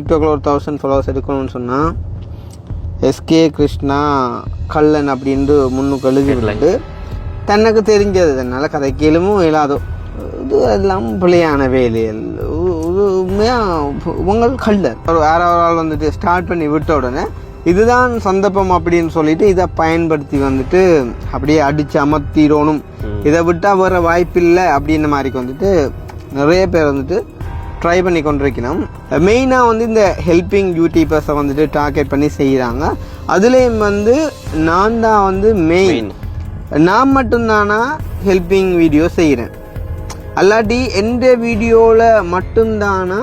டிக்டாக்ல ஒரு 1000 ஃபாலோவர்ஸ் எடுக்கணும்னு சொன்னால் எஸ்கே கிருஷ்ணா கல்லன் அப்படின்ட்டு முன்னுக்கு எழுதி விட்டு தனக்கு தெரிஞ்சது தன்னால் கதைக்கேளுமோ இல்லாதோ இது எல்லாம் பிள்ளையான வேலைகள் உண்மையாக உங்கள் கல்லர் வேற ஒரு ஆள் வந்துட்டு ஸ்டார்ட் பண்ணி விட்ட உடனே இதுதான் சந்தர்ப்பம் அப்படின்னு சொல்லிட்டு இதை பயன்படுத்தி வந்துட்டு அப்படியே அடித்து அமர்த்திடணும், இதை விட்டால் வேறு வாய்ப்பில்லை அப்படின்ற மாதிரிக்கு வந்துட்டு நிறைய பேர் வந்துட்டு ட்ரை பண்ணி கொண்டிருக்கணும். மெயினாக வந்து இந்த ஹெல்பிங் யூடியூபர்ஸை வந்துட்டு டார்கெட் பண்ணி செய்கிறாங்க. அதுலேயும் வந்து நான் தான் வந்து மெயின், நான் மட்டும்தானா ஹெல்பிங் வீடியோ செய்கிறேன், அல்லாட்டி எந்த வீடியோவில் மட்டும்தானா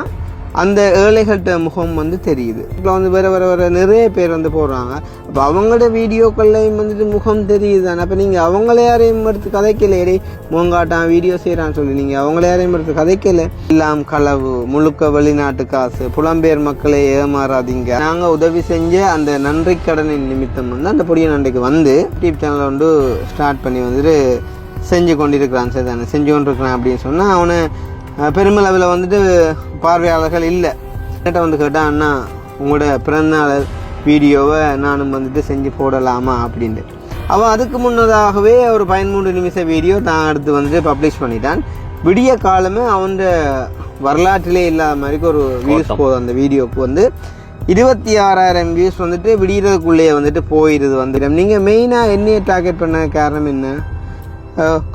அந்த ஏழைகள்கிட்ட முகம் வந்து தெரியுது. இப்போ வந்து வேறு நிறைய பேர் வந்து போடுறாங்க. அப்போ அவங்களோட வீடியோக்கள்லையும் வந்துட்டு முகம் தெரியுது தானே. அப்போ நீங்கள் அவங்கள யாரையும் எடுத்து கதைக்கலையே, முகங்காட்டான் வீடியோ செய்கிறான்னு சொல்லி நீங்கள் அவங்கள யாரையும் எடுத்து கதைக்கலை. எல்லாம் களவு, முழுக்க வெளிநாட்டு காசு, புலம்பெயர் மக்களை ஏமாறாதீங்க. நாங்கள் உதவி செஞ்ச அந்த நன்றி கடனின் நிமித்தம் வந்து அந்த பொடிய நண்டைக்கு வந்து யூடியூப் சேனலை வந்து ஸ்டார்ட் பண்ணி வந்துட்டு செஞ்சு கொண்டிருக்கிறான். சரி தானே, செஞ்சு கொண்டிருக்கிறான் அப்படின்னு சொன்னால் அவனை பெருமளவில் வந்துட்டு பார்வையாளர்கள் இல்லை. என்கிட்ட வந்து கேட்டால் அண்ணா உங்களோட பிறந்தநாள் வீடியோவை நானும் வந்துட்டு செஞ்சு போடலாமா அப்படின்ட்டு. அவன் அதுக்கு முன்னதாகவே ஒரு 13 நிமிஷ வீடியோ தான் எடுத்து வந்துட்டு பப்ளிஷ் பண்ணிட்டான். விடிய காலமே அவன் வரலாற்றிலே இல்லாத மாதிரிக்கு ஒரு வியூஸ் போதும். அந்த வீடியோவுக்கு வந்து 26,000 வியூஸ் வந்துட்டு விடியறதுக்குள்ளேயே வந்துட்டு போயிடுது வந்துடும். நீங்கள் மெயினாக என்னையை டார்கெட் பண்ண காரணம் என்ன?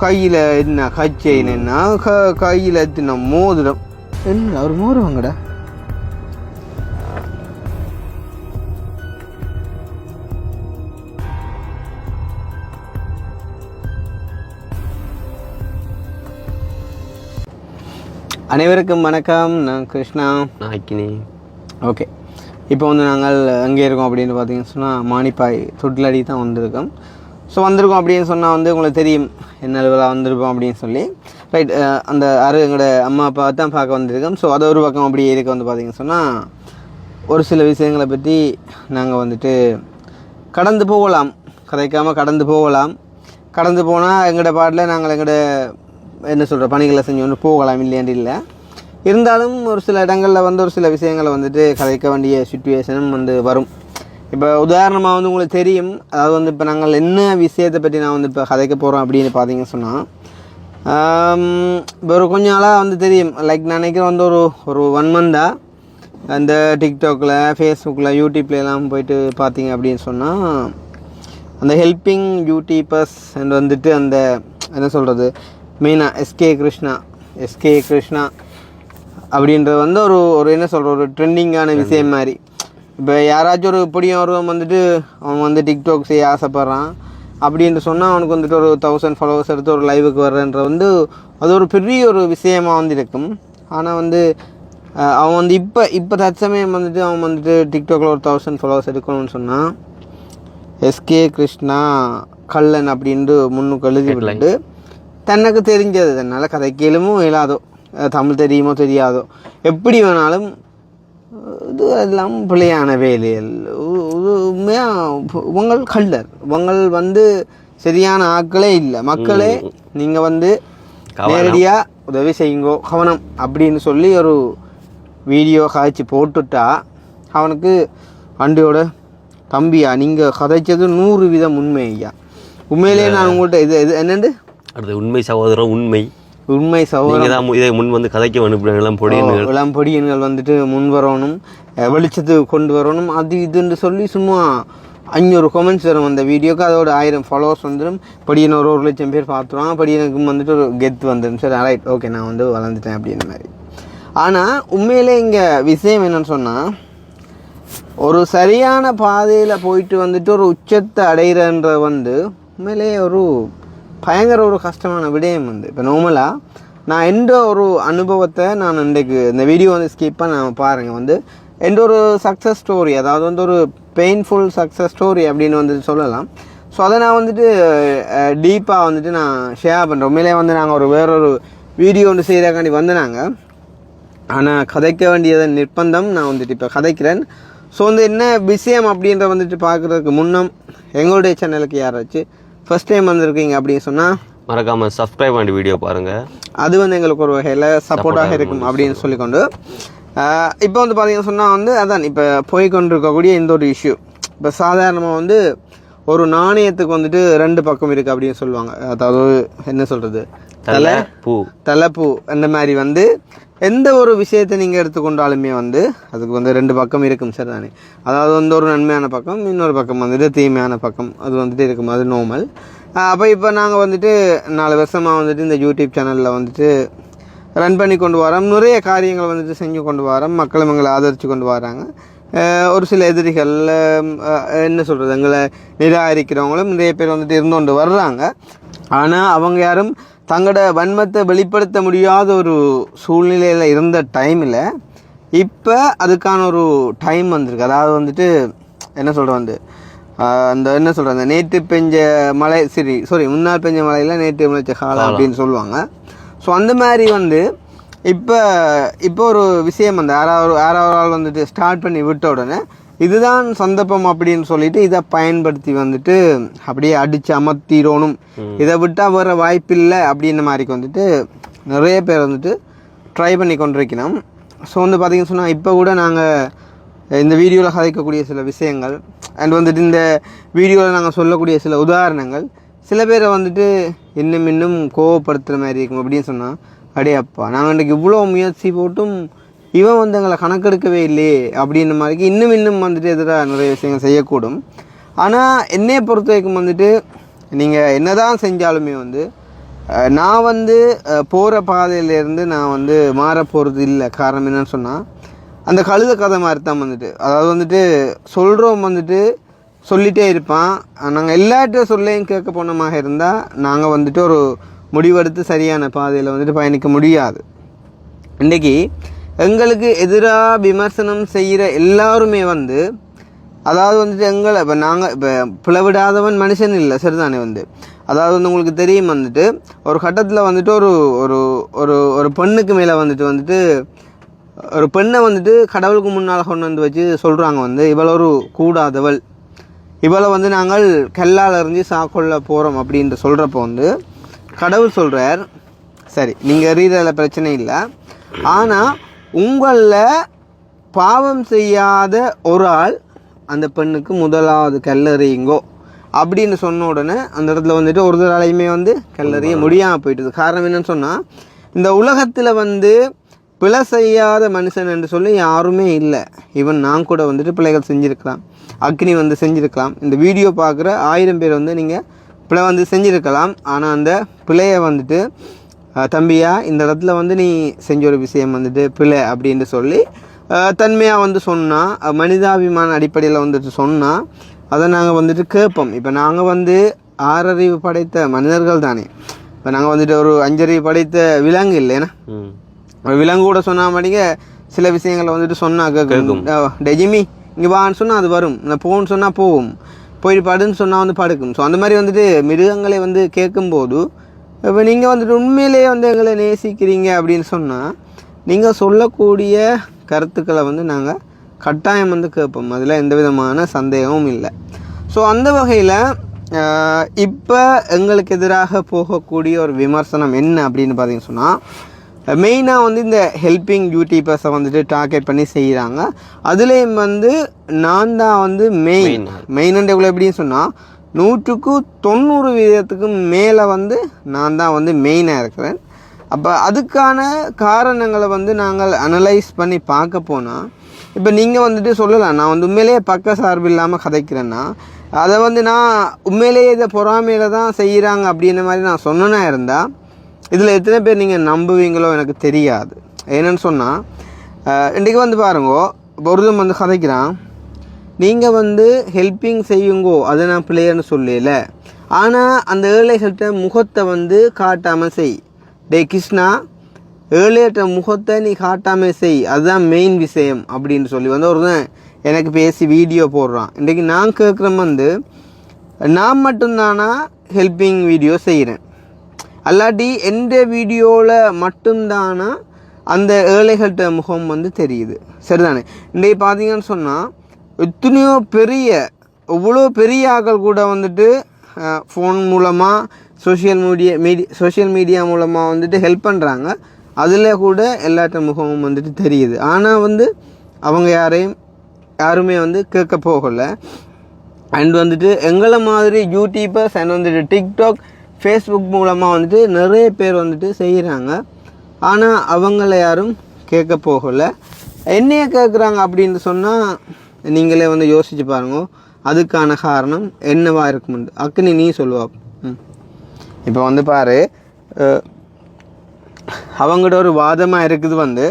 கையில் என்ன கச்சைன்னு என்ன, கையில் எத்தின மோதிரம் என்ன, அவர் மோதிரவங்கடா அனைவருக்கும் வணக்கம். நான் கிருஷ்ணா, நான் அக்கினி. ஓகே, இப்போ வந்து நாங்கள் அங்கே இருக்கோம் அப்படின்னு பார்த்தீங்கன்னு சொன்னால் மானிப்பாய் தொட்டிலடி தான் வந்திருக்கோம். ஸோ வந்திருக்கோம் அப்படின்னு சொன்னால் வந்து உங்களுக்கு தெரியும் என்ன அளவில் வந்திருப்போம் அப்படின்னு சொல்லி. ரைட், அந்த எங்களோட அம்மா அப்பா தான் பார்க்க வந்திருக்கோம். ஸோ அது ஒரு பக்கம் அப்படியே இருக்க வந்து பார்த்தீங்கன்னு சொன்னால் ஒரு சில விஷயங்களை பற்றி நாங்கள் வந்துட்டு கடந்து போகலாம், கதைக்காமல் கடந்து போகலாம். கடந்து போனால் எங்களோட பாட்டில் நாங்கள் எங்களோட என்ன சொல்கிற பணிகளை செஞ்சு கொண்டு போகலாம், இல்லையாண்டு இல்லை. இருந்தாலும் ஒரு சில இடங்களில் வந்து ஒரு சில விஷயங்களை வந்துட்டு கதைக்க வேண்டிய சுச்சுவேஷனும் வந்து வரும். இப்போ உதாரணமாக வந்து உங்களுக்கு தெரியும், அதாவது வந்து இப்போ நாங்கள் என்ன விஷயத்தை பற்றி நான் வந்து இப்போ கதைக்க போகிறோம் அப்படின்னு பார்த்தீங்கன்னு சொன்னால், இப்போ ஒரு கொஞ்ச நாளாக வந்து தெரியும், லைக் நான் நினைக்கிறேன் வந்து ஒரு 1 மந்தாக அந்த டிக்டாக்கில், ஃபேஸ்புக்கில், யூடியூப்லாம் போயிட்டு பார்த்தீங்க அப்படின்னு சொன்னால் அந்த ஹெல்பிங் யூடியூபர்ஸ் அண்ட் வந்துட்டு அந்த என்ன சொல்கிறது மெயினாக எஸ்கே கிருஷ்ணா அப்படின்றது வந்து ஒரு என்ன சொல்கிற ஒரு ட்ரெண்டிங்கான விஷயம் மாதிரி. இப்போ யாராச்சும் ஒரு பொடியும் ஒருவன் வந்துட்டு அவன் வந்து டிக்டாக் செய்ய ஆசைப்பட்றான் அப்படின்ட்டு சொன்னால் அவனுக்கு வந்துட்டு ஒரு 1000 ஃபாலோவர்ஸ் எடுத்து ஒரு லைவுக்கு வர்றன்ற வந்து அது ஒரு பெரிய ஒரு விஷயமாக வந்து இருக்கும். ஆனால் வந்து அவன் வந்து இப்போ தற்சமயம் வந்துட்டு அவன் வந்துட்டு டிக்டாக்ல ஒரு 1000 ஃபாலோவர்ஸ் எடுக்கணும்னு சொன்னால் எஸ்கே கிருஷ்ணா கல்லன் அப்படின்ட்டு முன்னுக்கு எழுதி விட்டு தனக்கு தெரிஞ்சது தன்னால் கதைக்கேளுமோ இல்லாதோ, தமிழ் தெரியுமோ தெரியாதோ, எப்படி வேணாலும் இது எல்லாம் பிள்ளையான வேலைகள் உண்மையாக உங்கள் கல்லர், உங்கள் வந்து சரியான ஆட்களே இல்லை. மக்களே நீங்கள் வந்து நேரடியாக உதவி செய்யுங்கோ, கவனம் அப்படின்னு சொல்லி ஒரு வீடியோ காய்ச்சி போட்டுட்டா அவனுக்கு அண்டியோட தம்பியா நீங்கள் கதைச்சது 100% உண்மை ஐயா. உண்மையிலேயே நான் உங்கள்கிட்ட இது என்னண்டு அடுத்து உண்மை சகோதரம், உண்மை சகோதரம் இதை முன் வந்து கதைக்க இளம் பொடியன்கள் வந்துட்டு முன் வரணும், வெளிச்சத்துக்கு கொண்டு வரணும், அது இதுன்னு சொல்லி சும்மா 500 கமெண்ட்ஸ் வரும் அந்த வீடியோக்கு. அதோட 1000 ஃபாலோவர்ஸ் வந்துடும். படியன் 1 லட்சம் பேர் பார்த்துருவாங்க. படியனுக்கு வந்துட்டு ஒரு கெத்து வந்துடும். சரி, ரைட், ஓகே, நான் வந்து வளர்ந்துட்டேன் அப்படின்ற மாதிரி. ஆனால் உண்மையிலே இங்கே விஷயம் என்னன்னு சொன்னால், ஒரு சரியான பாதையில் போயிட்டு வந்துட்டு ஒரு உச்சத்தை அடைகிறன்ற வந்து உண்மையிலே ஒரு பயங்கர ஒரு கஷ்டமான விடயம் வந்து. இப்போ நார்மலாக நான் எந்த ஒரு அனுபவத்தை நான் இன்றைக்கு இந்த வீடியோ வந்து ஸ்கிப் பண்ண நான் பாருங்கள் வந்து எந்த ஒரு சக்ஸஸ் ஸ்டோரி, அதாவது வந்து ஒரு பெயின்ஃபுல் சக்ஸஸ் ஸ்டோரி அப்படின்னு வந்துட்டு சொல்லலாம். ஸோ அதை நான் வந்துட்டு டீப்பாக வந்துட்டு நான் ஷேர் பண்ணுறேன். உண்மையிலே வந்து நாங்கள் வேறொரு வீடியோ ஒன்று செய்கிறக்காண்டி வந்து நாங்கள், ஆனால் கதைக்க வேண்டியது நிர்பந்தம், நான் வந்துட்டு இப்போ கதைக்கிறேன். ஸோ வந்து என்ன விஷயம் அப்படின்ற வந்துட்டு பார்க்குறதுக்கு முன்னம் எங்களுடைய சேனலுக்கு யாராச்சும் ஃபர்ஸ்ட் டைம் வந்திருக்கீங்க அப்படின்னு சொன்னால் மறக்காமல் சப்ஸ்கிரைப் பண்ணி வீடியோ பாருங்கள். அது வந்து எங்களுக்கு ஒரு வகையில் சப்போர்ட்டாக இருக்கும் அப்படின்னு சொல்லிக்கொண்டு இப்போ வந்து பார்த்தீங்கன்னு சொன்னால் வந்து அதான் இப்போ போய்கொண்டிருக்கக்கூடிய இந்த ஒரு இஷ்யூ. இப்போ சாதாரணமாக வந்து ஒரு நாணயத்துக்கு வந்துட்டு 2 பக்கம் இருக்குது அப்படின்னு சொல்லுவாங்க. அதாவது என்ன சொல்கிறது, தலைப்பூ அந்த மாதிரி வந்து எந்த ஒரு விஷயத்தை நீங்கள் எடுத்துக்கொண்டாலுமே வந்து அதுக்கு வந்து 2 பக்கம் இருக்கும், சரி தானே? அதாவது வந்து ஒரு நன்மையான பக்கம், இன்னொரு பக்கம் வந்துட்டு தீமையான பக்கம், அது வந்துட்டு இருக்கும், அது நார்மல். அப்போ இப்போ நாங்கள் வந்துட்டு 4 வருஷமாக வந்துட்டு இந்த யூடியூப் சேனலில் வந்துட்டு ரன் பண்ணி கொண்டு வரோம். நிறைய காரியங்கள் வந்துட்டு செஞ்சு கொண்டு வரோம். மக்களும் எங்களை ஆதரித்து கொண்டு வராங்க. ஒரு சில எதிரிகள் என்ன சொல்கிறது, எங்களை நிராகரிக்கிறவங்களும் நிறைய பேர் வந்துட்டு இருந்து கொண்டு வர்றாங்க. ஆனால் அவங்க யாரும் தங்களோட வன்மத்தை வெளிப்படுத்த முடியாத ஒரு சூழ்நிலையில் இருந்த டைமில் இப்போ அதுக்கான ஒரு டைம் வந்திருக்கு. அதாவது வந்துட்டு என்ன சொல்கிறேன் வந்து அந்த என்ன சொல்கிறேன், அந்த நேற்று பெஞ்ச மழை முன்னாள் பெஞ்ச மழையில் நேற்று முளைச்ச காலம் அப்படின்னு சொல்லுவாங்க. ஸோ அந்த மாதிரி வந்து இப்போ ஒரு விஷயம் வந்து யாராவது ஆள் வந்துட்டு ஸ்டார்ட் பண்ணி விட்ட உடனே இதுதான் சந்தர்ப்பம் அப்படின்னு சொல்லிட்டு இதை பயன்படுத்தி வந்துட்டு அப்படியே அடித்து அமர்த்திடணும், இதை விட்டால் வேறு வாய்ப்பில்லை அப்படின்ற மாதிரிக்கு வந்துட்டு நிறைய பேர் வந்துட்டு ட்ரை பண்ணி கொண்டிருக்கணும். ஸோ வந்து பார்த்திங்கன்னு சொன்னால் இப்போ கூட நாங்கள் இந்த வீடியோவில் கதைக்கக்கூடிய சில விஷயங்கள் அண்ட் வந்துட்டு இந்த வீடியோவில் நாங்கள் சொல்லக்கூடிய சில உதாரணங்கள் சில பேரை வந்துட்டு இன்னும் கோவப்படுத்துகிற மாதிரி இருக்கும். அப்படின்னு சொன்னால் அடே அப்பா, நாங்கள் இன்றைக்கு இவ்வளோ முயற்சி போட்டும் இவன் வந்து எங்களை கணக்கெடுக்கவே இல்லையே அப்படின்ற மாதிரிக்கு இன்னும் வந்துட்டு எதிராக நிறைய விஷயங்கள் செய்யக்கூடும். ஆனால் என்னையை பொறுத்த வரைக்கும் வந்துட்டு நீங்கள் என்ன தான் செஞ்சாலுமே வந்து நான் வந்து போகிற பாதையிலேருந்து நான் வந்து மாற போகிறது இல்லை. காரணம் என்னன்னு சொன்னால் அந்த கழுத கதை மாதிரி தான் வந்துட்டு, அதாவது வந்துட்டு சொல்கிறோம் வந்துட்டு சொல்லிகிட்டே இருப்பான். நாங்கள் எல்லார்ட்ட சொல்லையும் கேட்க போனமாக இருந்தால் நாங்கள் வந்துட்டு ஒரு முடிவெடுத்து சரியான பாதையில் வந்துட்டு பயணிக்க முடியாது. இன்றைக்கி எங்களுக்கு எதிராக விமர்சனம் செய்கிற எல்லாருமே வந்து அதாவது வந்துட்டு எங்களை இப்போ பிளவிடாதவன் மனுஷன் இல்லை, சரிதானே? வந்து அதாவது வந்து உங்களுக்கு தெரியும் வந்துட்டு ஒரு கட்டத்தில் வந்துட்டு ஒரு ஒரு ஒரு பெண்ணுக்கு மேலே வந்துட்டு ஒரு பெண்ணை வந்துட்டு கடவுளுக்கு முன்னால் கொண்டு வந்து வச்சு சொல்கிறாங்க வந்து இவள் ஒரு கூடாதவள், இவளை வந்து நாங்கள் கல்லால் எறிஞ்சு சாக்கொள்ள போகிறோம் அப்படின்ட்டு சொல்கிறப்போ வந்து கடவுள் சொல்கிறார், சரி நீங்கள் எறிகிறதுல பிரச்சனை இல்லை, ஆனால் உங்களில் பாவம் செய்யாத ஒரு ஆள் அந்த பெண்ணுக்கு முதலாவது கல்லறியுங்கோ அப்படின்னு சொன்ன உடனே அந்த இடத்துல வந்துட்டு ஒரு ஆளையுமே வந்து கல்லறிய முடியாமல் போயிட்டுது. காரணம் என்னன்னு சொன்னால் இந்த உலகத்தில் வந்து பிழை செய்யாத மனுஷன் என்று சொல்லி யாருமே இல்லை. ஈவன் நான் கூட வந்துட்டு பிள்ளைகள் செஞ்சுருக்கலாம், அக்னி வந்து செஞ்சுருக்கலாம், இந்த வீடியோ பார்க்குற 1000 பேர் வந்து நீங்கள் பிழை வந்து செஞ்சுருக்கலாம். ஆனால் அந்த பிழையை வந்துட்டு தம்பியா இந்த இடத்துல வந்து நீ செஞ்ச ஒரு விஷயம் வந்துட்டு பிழை அப்படின்ட்டு சொல்லி தன்மையாக வந்து சொன்னால், மனிதாபிமான அடிப்படையில் வந்துட்டு சொன்னால் அதை நாங்கள் வந்துட்டு கேட்போம். இப்போ நாங்கள் வந்து 6 அறிவு படைத்த மனிதர்கள் தானே. இப்போ நாங்கள் வந்துட்டு ஒரு 5 அறிவு படைத்த விலங்கு இல்லைன்னா விலங்கு கூட சொன்னால் மாட்டிங்க சில விஷயங்களை வந்துட்டு சொன்னால் கேட்கும். டெஜிமி இங்கே வான்னு சொன்னால் அது வரும், நான் போன்னு சொன்னால் போகும், போயிட்டு படுன்னு சொன்னால் வந்து படுக்கும். ஸோ அந்த மாதிரி வந்துட்டு மிருகங்களை வந்து கேட்கும்போது இப்போ நீங்கள் வந்துட்டு உண்மையிலேயே வந்து எங்களை நேசிக்கிறீங்க அப்படின்னு சொன்னால் நீங்கள் சொல்லக்கூடிய கருத்துக்களை வந்து நாங்கள் கட்டாயம் வந்து கேட்போம், அதில் எந்த விதமான சந்தேகமும் இல்லை. ஸோ அந்த வகையில் இப்போ எங்களுக்கு எதிராக போகக்கூடிய ஒரு விமர்சனம் என்ன அப்படின்னு பார்த்தீங்கன்னு சொன்னால் மெயினாக வந்து இந்த ஹெல்பிங் யூடியூபர்ஸை வந்துட்டு டார்கெட் பண்ணி செய்கிறாங்க. அதுலேயும் வந்து நான் தான் வந்து மெயின்ன்ற எப்படின்னு சொன்னால் 100க்கு 90% மேலே வந்து நான் தான் வந்து மெயினாக இருக்கிறேன். அப்போ அதுக்கான காரணங்களை வந்து நாங்கள் அனலைஸ் பண்ணி பார்க்க போனால் இப்போ நீங்கள் வந்துட்டு சொல்லலாம் நான் வந்து உண்மையிலேயே பக்க சார்பு இல்லாமல் கதைக்கிறேன்னா அதை வந்து நான் உண்மையிலேயே இதை பொறாமையில் தான் செய்கிறாங்க அப்படின்ற மாதிரி நான் சொன்னேன்னா இருந்தால் இதில் எத்தனை பேர் நீங்கள் நம்புவீங்களோ எனக்கு தெரியாது. என்னென்னு சொன்னால் இன்றைக்கி வந்து பாருங்கோ, ஒருத்தன் வந்து கதைக்கிறான், நீங்கள் வந்து ஹெல்ப்பிங் செய்யுங்கோ அதை நான் பிள்ளைன்னு சொல்லல, ஆனால் அந்த ஏழைகள்கிட்ட முகத்தை வந்து காட்டாமல் செய். டே கிருஷ்ணா, ஏழைகிட்ட முகத்தை நீ காட்டாமல் செய், அதுதான் மெயின் விஷயம் அப்படின்னு சொல்லி வந்து ஒருத்தன் எனக்கு பேசி வீடியோ போடுறான். இன்றைக்கி நான் கேட்குறேன் வந்து நான் மட்டும்தானா ஹெல்ப்பிங் வீடியோ செய்கிறேன், அல்லாட்டி எந்த வீடியோவில் மட்டும்தானா அந்த ஏழைகள்கிட்ட முகம் வந்து தெரியுது, சரிதானே? இன்றைக்கி பார்த்தீங்கன்னு சொன்னால் எத்தனையோ எவ்வளோ பெரிய ஆக்கள் கூட வந்துட்டு ஃபோன் மூலமாக சோஷியல் மீடியா மூலமாக வந்துட்டு ஹெல்ப் பண்ணுறாங்க. அதில் கூட எல்லாத்த முகமும் வந்துட்டு தெரியுது. ஆனால் வந்து அவங்க யாருமே வந்து கேட்க போகலை. அண்ட் வந்துட்டு எங்களை மாதிரி யூடியூபர்ஸ் அண்ட் வந்துட்டு டிக்டாக் ஃபேஸ்புக் மூலமாக வந்துட்டு நிறைய பேர் வந்துட்டு செய்கிறாங்க. ஆனால் அவங்கள யாரும் கேட்க போகலை. என்னைய கேட்குறாங்க அப்படின்னு சொன்னால் நீங்களே வந்து யோசிச்சு பாருங்க, அதுக்கான காரணம் என்னவா இருக்குமெண்டு. அக்குனி நீ சொல்லுவா. இப்போ வந்து பாரு, அவங்கள்ட ஒரு வாதமாக இருக்குது வந்து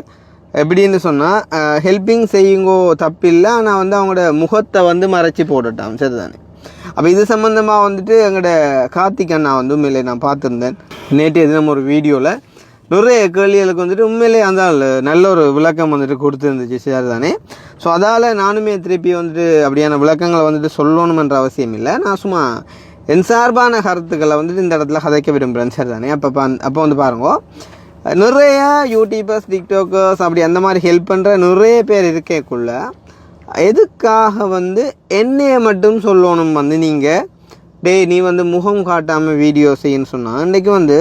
எப்படின்னு சொன்னால், ஹெல்ப்பிங் செய்யுங்கோ தப்பில்லை, ஆனால் வந்து அவங்களோட முகத்தை வந்து மறைச்சி போட்டுட்டான், சரிதானே. அப்போ இது சம்மந்தமாக வந்துட்டு எங்களோட கார்த்திக் அண்ணா வந்து உண்மையிலே நான் பார்த்துருந்தேன் நேற்று தினம் ஒரு வீடியோவில் நிறைய கேள்விகளுக்கு வந்துட்டு உண்மையிலே அந்த நல்ல ஒரு விளக்கம் வந்துட்டு கொடுத்துருந்துச்சு, சரிதானே. ஸோ அதால் நானுமே திருப்பி வந்துட்டு அப்படியான விளக்கங்களை வந்துட்டு சொல்லணுமென்ற அவசியம் இல்லை. நான் சும்மா என் சார்பான கருத்துக்களை வந்துட்டு இந்த இடத்துல கதைக்க விரும்புகிறேன், சரிதானே. அப்போ வந்து பாருங்க, நிறைய யூடியூபர்ஸ் டிக்டாக்கர்ஸ் அப்படி அந்த மாதிரி ஹெல்ப் பண்ணுற நிறைய பேர் இருக்கக்குள்ள எதுக்காக வந்து என்னைய மட்டும் சொல்லணும் வந்து நீங்கள் நீ வந்து முகம் காட்டாமல் வீடியோ செய்யன்னு சொன்னால், இன்றைக்கி வந்து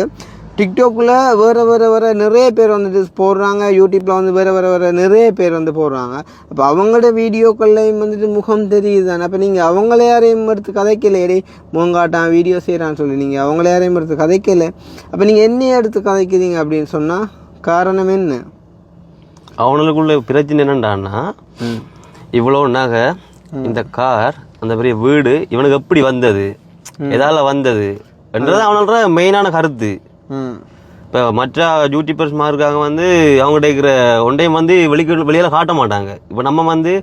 டிக்டாக்கில் வேறு நிறைய பேர் வந்துட்டு போடுறாங்க, யூடியூப்பில் வந்து வேறு நிறைய பேர் வந்து போடுறாங்க. அப்போ அவங்களோட வீடியோக்கள்லையும் வந்துட்டு முகம் தெரியுது தானே. அப்போ நீங்கள் அவங்கள யாரையும் எடுத்து கதைக்கலையே, முகம் காட்டான் வீடியோ செய்கிறான்னு சொல்லி நீங்கள் அவங்கள யாரையும் எடுத்து கதைக்கலை. அப்போ நீங்கள் என்னைய எடுத்து கதைக்கிறீங்க அப்படின்னு சொன்னால் காரணம் என்ன? அவனுக்குள்ள பிரச்சனை என்னண்டான்னா, இவ்வளோ நகை, இந்த கார், அந்த பெரிய வீடு இவனுக்கு எப்படி வந்தது, எதால வந்தது என்றது அவனோட மெயினான கருத்து. இப்போ மற்ற யூடியூபர்ஸ் இருக்காங்க வந்து அவங்கள்ட்ட இருக்கிற ஒன்றையும் வந்து வெளியில் காட்ட மாட்டாங்க. இப்போ நம்ம வந்து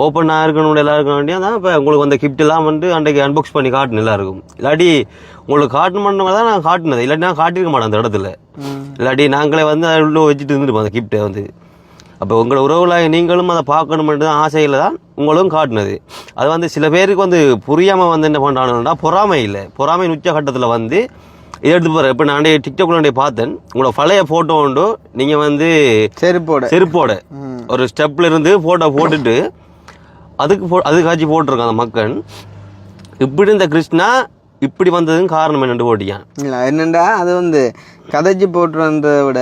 ஓப்பனாக இருக்கணும் எல்லாம் இருக்க வேண்டியா தான். இப்போ உங்களுக்கு அந்த கிஃப்ட் எல்லாம் வந்து அன்றைக்கு அன்பாக்ஸ் பண்ணி காட்டணும் எல்லாருக்கும். இல்லாட்டி உங்களுக்கு காட்டணும்னு தான் நான் காட்டினது, இல்லாட்டி நான் காட்டியிருக்க மாட்டேன் அந்த இடத்துல. இல்லாட்டி நாங்களே வந்து அதை உள்ள வச்சுட்டு இருந்துருப்போம் அந்த கிஃப்ட்டை வந்து. அப்போ உங்களோட உறவுல நீங்களும் அதை பார்க்கணுமென்று தான் ஆசையில் தான் உங்களும் காட்டினது. அது வந்து சில பேருக்கு வந்து புரியாமல் வந்து என்ன பண்ணுறாங்கன்னா, பொறாமை இல்லை, பொறாமை உச்சகட்டத்தில் வந்து இதை எடுத்து போகிற. இப்போ நான் டிக்டாக்ல பார்த்தேன், உங்களோட பழைய ஃபோட்டோ உண்டு, நீங்கள் வந்து செருப்போட ஒரு ஸ்டெப்பில் இருந்து ஃபோட்டோ போட்டுட்டு அது காட்சி போட்டிருக்கான் அந்த மக்கள். இப்படி இந்த கிருஷ்ணா இப்படி வந்ததுன்னு காரணம் என்னென்று போட்டியான் இல்லை என்னண்டா, அது வந்து கதைச்சி போட்டுறதை விட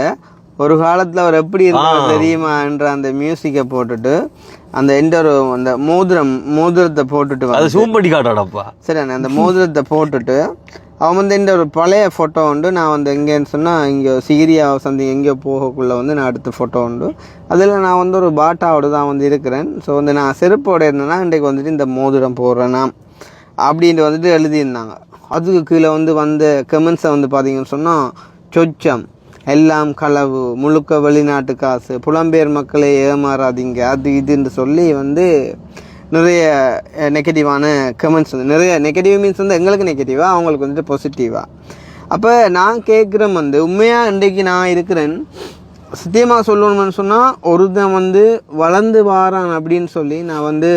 ஒரு காலத்தில் அவர் எப்படி இருந்தாலும் தெரியுமா என்ற அந்த மியூசிக்கை போட்டுட்டு அந்த அந்த மோதிரத்தை போட்டுட்டு அது சூம் பண்ணி காட்டாடப்பா, சரி. அந்த மோதிரத்தை போட்டுட்டு அவன் வந்து ஒரு பழைய ஃபோட்டோ உண்டு. நான் வந்து எங்கேன்னு சொன்னால் இங்கே சிகிரியா சந்தி எங்கேயோ போகக்குள்ளே வந்து நான் எடுத்த ஃபோட்டோ உண்டு. அதில் நான் வந்து ஒரு பாட்டாவோடு தான் வந்து இருக்கிறேன். ஸோ வந்து நான் செருப்போடு இருந்தேன்னா இன்றைக்கு வந்துட்டு இந்த மோதிரம் போடுறேன்னா அப்படின்ட்டு வந்துட்டு எழுதியிருந்தாங்க. அதுக்கு கீழே வந்த கமெண்ட்ஸை வந்து பார்த்தீங்கன்னு சொன்னால், சொச்சம், எல்லாம் களவு, முழுக்க வெளிநாட்டு காசு, புலம்பெயர் மக்களை ஏமாறாதீங்க, அது இதுன்னு சொல்லி வந்து நிறைய நெகட்டிவான கமெண்ட்ஸ் வந்து, நிறைய நெகட்டிவ் மீன்ஸ் வந்து எங்களுக்கு நெகட்டிவாக, அவங்களுக்கு வந்துட்டு பாசிட்டிவாக. அப்போ நான் கேட்குறேன் வந்து உண்மையாக இன்றைக்கு நான் இருக்கிறேன், சத்தியமாக சொல்லணும்னு சொன்னால் ஒருத்தன் வந்து வளர்ந்து வாரான் அப்படின்னு சொல்லி நான் வந்து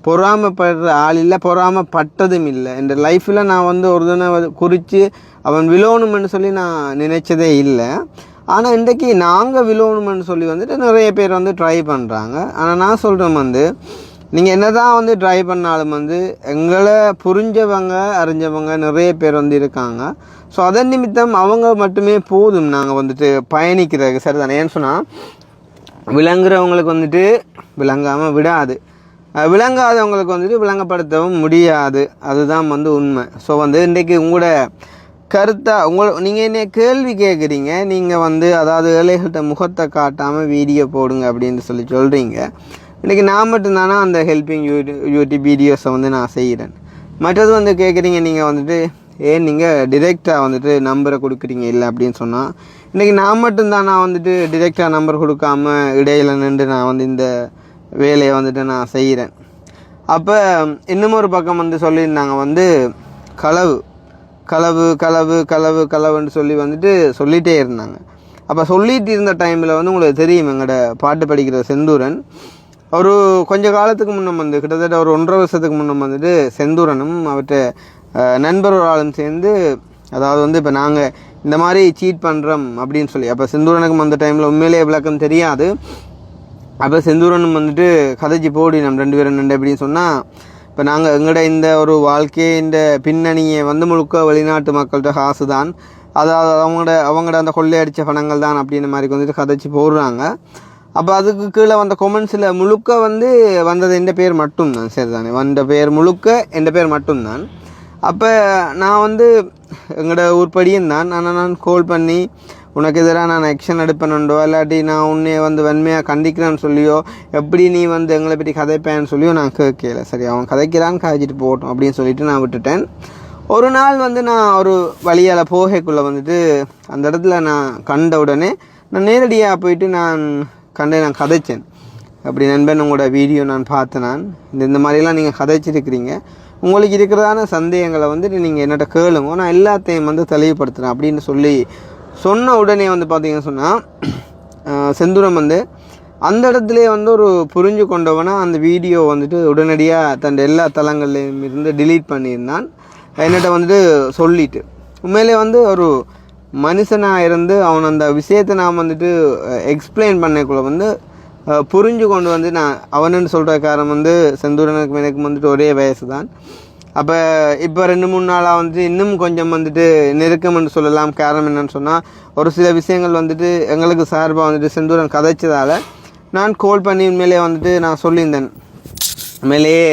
பொறாமப்படுற ஆள் இல்லை, பொறாமப்பட்டதும் இல்லை. என் லைஃப்பில் நான் வந்து ஒருத்தனை குறித்து அவன் விழணுமென்னு சொல்லி நான் நினைச்சதே இல்லை. ஆனால் இன்றைக்கி நாங்கள் விழணுமென்னு சொல்லி வந்துட்டு நிறைய பேர் வந்து ட்ரை பண்ணுறாங்க. ஆனால் நான் சொல்கிறேன் வந்து, நீங்கள் என்ன தான் வந்து ட்ரை பண்ணாலும் வந்து எங்களை புரிஞ்சவங்க அறிஞ்சவங்க நிறைய பேர் வந்து இருக்காங்க. ஸோ அதன் நிமித்தம் அவங்க மட்டுமே போதும் நாங்கள் வந்துட்டு பயணிக்கிறதுக்கு, சரிதானே. ஏன்னு சொன்னால் விளங்குறவங்களுக்கு வந்துட்டு விளங்காமல் விடாது, விளங்காதவங்களுக்கு வந்துட்டு விளங்கப்படுத்தவும் முடியாது, அதுதான் வந்து உண்மை. ஸோ வந்து இன்றைக்கி உங்களோட கருத்தாக நீங்கள் என்ன கேள்வி கேட்குறீங்க, நீங்கள் வந்து அதாவது ஏழைகள்கிட்ட முகத்தை காட்டாமல் வீடியோ போடுங்க அப்படின்னு சொல்கிறீங்க. இன்றைக்கி நான் மட்டும்தானே அந்த ஹெல்ப்பிங் யூடியூப் வீடியோஸை வந்து நான் செய்கிறேன். மற்றது வந்து கேட்குறீங்க நீங்கள் வந்துட்டு ஏன் நீங்கள் டிரெக்டாக வந்துட்டு நம்பரை கொடுக்குறீங்க இல்லை அப்படின்னு சொன்னால், இன்றைக்கி நான் மட்டும்தான் நான் வந்துட்டு டிரெக்டாக நம்பர் கொடுக்காம இடையில நின்று நான் வந்து இந்த வேலையை வந்துட்டு நான் செய்கிறேன். அப்போ இன்னும் ஒரு பக்கம் வந்து சொல்லியிருந்தாங்க வந்து களவு களவு களவு களவு களவுன்னு சொல்லி வந்துட்டு சொல்லிகிட்டே இருந்தாங்க. அப்போ சொல்லிகிட்டு இருந்த டைமில் வந்து உங்களுக்கு தெரியும், எங்களோட பாட்டு படிக்கிற செந்தூரன் ஒரு கொஞ்ச காலத்துக்கு முன்னம் வந்து கிட்டத்தட்ட ஒரு 1.5 வருஷத்துக்கு முன்னம் வந்துட்டு செந்தூரனும் அவர்கிட்ட நண்பர் ஒரு ஆளும் சேர்ந்து, அதாவது வந்து இப்போ நாங்கள் இந்த மாதிரி சீட் பண்ணுறோம் அப்படின்னு சொல்லி, அப்போ செந்தூரனுக்கும் அந்த டைமில் உண்மையிலேயே விளக்கம் தெரியாது. அப்போ செந்தூரனும் வந்துட்டு கதைச்சி போடி நம்ம 2 பேரும் நின்று அப்படின்னு சொன்னால், இப்போ நாங்கள் எங்களோட இந்த ஒரு வாழ்க்கையை இந்த பின்னணியை வந்து முழுக்க வெளிநாட்டு மக்கள்கிட்ட காசு தான், அதாவது அவங்களோட அந்த கொள்ளையடித்த பணங்கள் தான் அப்படின்ற மாதிரி வந்துட்டு கதைச்சி போடுறாங்க. அப்போ அதுக்கு கீழே வந்த கொமெண்ட்ஸில் முழுக்க வந்து வந்தது எந்த பேர் மட்டும்தான். சரிதானே, வந்த பேர் முழுக்க எந்த பேர் மட்டும்தான். அப்போ நான் வந்து எங்களோட ஊர்படியும் தான் நான் கால் பண்ணி உனக்கு எதிராக நான் ஆக்ஷன் எடுப்பேனுண்டோ இல்லாட்டி நான் உன்னை வந்து வன்மையாக கண்டிக்கிறேன்னு சொல்லியோ எப்படி நீ வந்து எங்களை பற்றி கதைப்பேன்னு சொல்லியோ நான் கேட்கல. சரி, அவன் கதைக்கிறான்னு காய்ச்சிட்டு போகட்டும் அப்படின்னு சொல்லிட்டு நான் விட்டுட்டேன். ஒரு நாள் வந்து நான் ஒரு வழியால் போகைக்குள்ளே வந்துட்டு அந்த இடத்துல நான் கண்ட உடனே நான் நேரடியாக போயிட்டு நான் கதைச்சேன். அப்படி நண்பன் உங்களோட வீடியோ நான் பார்த்தேன். நான் இந்த மாதிரிலாம் நீங்கள் கதைச்சிருக்கிறீங்க, உங்களுக்கு இருக்கிறதான சந்தேகங்களை வந்துட்டு நீங்கள் என்னட்ட கேளுங்க, நான் எல்லாத்தையும் வந்து தெளிவுபடுத்துகிறேன் அப்படின்னு சொல்லி சொன்ன உடனே வந்து பார்த்தீங்கன்னு சொன்னால் செந்தூரம் வந்து அந்த இடத்துலேயே வந்து ஒரு புரிஞ்சு கொண்டவனா அந்த வீடியோ வந்துட்டு உடனடியாக தன் எல்லா தளங்கள்லையும் இருந்து டிலீட் பண்ணியிருந்தான். என்னட்ட வந்துட்டு சொல்லிட்டு உண்மையிலே வந்து ஒரு மனுஷனாக இருந்து அவன் அந்த விஷயத்தை நான் வந்துட்டு எக்ஸ்பிளைன் பண்ணக்குள்ள வந்து புரிஞ்சு கொண்டு வந்து நான் அவனுன்னு சொல்கிற காரணம் வந்து செந்தூரனுக்கு எனக்கு வந்துட்டு ஒரே வயசு தான். அப்போ இப்போ 2-3 நாளாக வந்துட்டு இன்னும் கொஞ்சம் வந்துட்டு நெருக்கம்னு சொல்லலாம். காரணம் என்னன்னு சொன்னால் ஒரு சில விஷயங்கள் வந்துட்டு எங்களுக்கு சார்பாக வந்துட்டு செந்தூரன் கதைச்சதால் நான் கால் பண்ணி உண்மையிலே வந்துட்டு நான் சொல்லியிருந்தேன், உண்மையிலேயே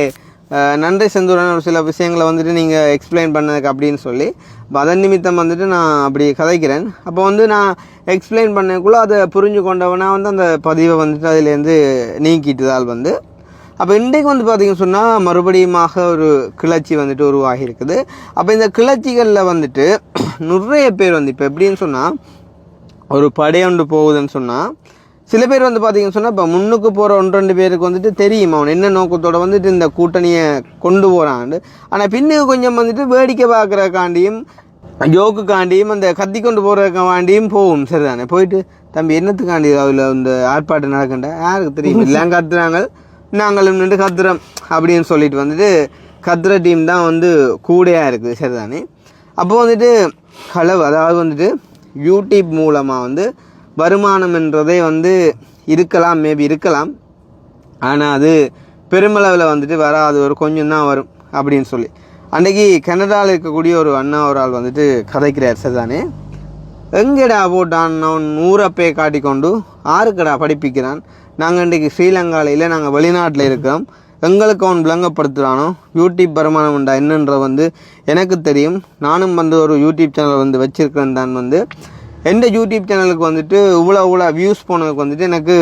நன்றி செந்தூரன் ஒரு சில விஷயங்களை வந்துட்டு நீங்கள் எக்ஸ்பிளைன் பண்ணதுக்கு அப்படின்னு சொல்லி. அப்போ அதன் நிமித்தம் வந்துட்டு நான் அப்படி கதைக்கிறேன். அப்போ வந்து நான் எக்ஸ்பிளைன் பண்ணக்குள்ளே அதை புரிஞ்சு கொண்டவனா வந்து அந்த பதிவை வந்துட்டு அதிலேருந்து நீக்கிட்டுதால் வந்து அப்போ இன்றைக்கு வந்து பார்த்திங்கன்னு சொன்னால் மறுபடியுமாக ஒரு கிளர்ச்சி வந்துட்டு உருவாகி இருக்குது. அப்போ இந்த கிளர்ச்சிகளில் வந்துட்டு நிறைய பேர் வந்து இப்போ எப்படின்னு சொன்னால் ஒரு படையொன்று போகுதுன்னு சொன்னால் சில பேர் வந்து பார்த்திங்கன்னு சொன்னால் இப்போ முன்னுக்கு போகிற 1-2 பேருக்கு வந்துட்டு தெரியும் அவன் என்ன நோக்கத்தோடு வந்துட்டு இந்த கூட்டணியை கொண்டு போகிறான்னு. ஆனால் பின்னுக்கு கொஞ்சம் வந்துட்டு வேடிக்கை பார்க்குறக்காண்டியும் ஜோக்குக்காண்டியும் அந்த கத்தி கொண்டு போகிறக்காண்டியும் போகும். சரிதானே, போயிட்டு தம்பி என்னத்துக்காண்டி அதில் இந்த ஆர்ப்பாட்டம் நடக்கண்ட யாருக்கு தெரியும், எல்லாம் கத்துறாங்க நாங்களும் நின்று கத்துறோம் அப்படின்னு சொல்லிட்டு வந்துட்டு கத்துற டீம் தான் வந்து கூடையாக இருக்குது. சரிதானே, அப்போ வந்துட்டு களவு அதாவது வந்துட்டு யூடியூப் மூலமாக வந்து வருமானம் என்றதே வந்து இருக்கலாம், மேபி இருக்கலாம், ஆனால் அது பெருமளவில் வந்துட்டு வராது, ஒரு கொஞ்சம் தான் வரும் அப்படின்னு சொல்லி அன்றைக்கி கனடாவில் இருக்கக்கூடிய ஒரு அண்ணா ஒரு ஆள் வந்துட்டு கதைக்கிறார். சரிதானே, எங்கடா போட்டான் அவன் 100 அப்பே காட்டிக்கொண்டு ஆறுக்கடா படிப்பிக்கிறான், நாங்கள் இன்றைக்கி ஸ்ரீலங்காவில் இல்லை நாங்கள் வெளிநாட்டில் இருக்கிறோம், எங்களுக்கு அவன் விளங்கப்படுத்துகிறானோ யூடியூப் வருமானம் உண்டா என்னன்ற வந்து எனக்கு தெரியும், நானும் வந்து ஒரு யூடியூப் சேனல் வந்து வச்சுருக்கிறேன் தான். வந்து எந்த யூடியூப் சேனலுக்கு வந்துட்டு இவ்வளோ வியூஸ் போனதுக்கு வந்துட்டு எனக்கு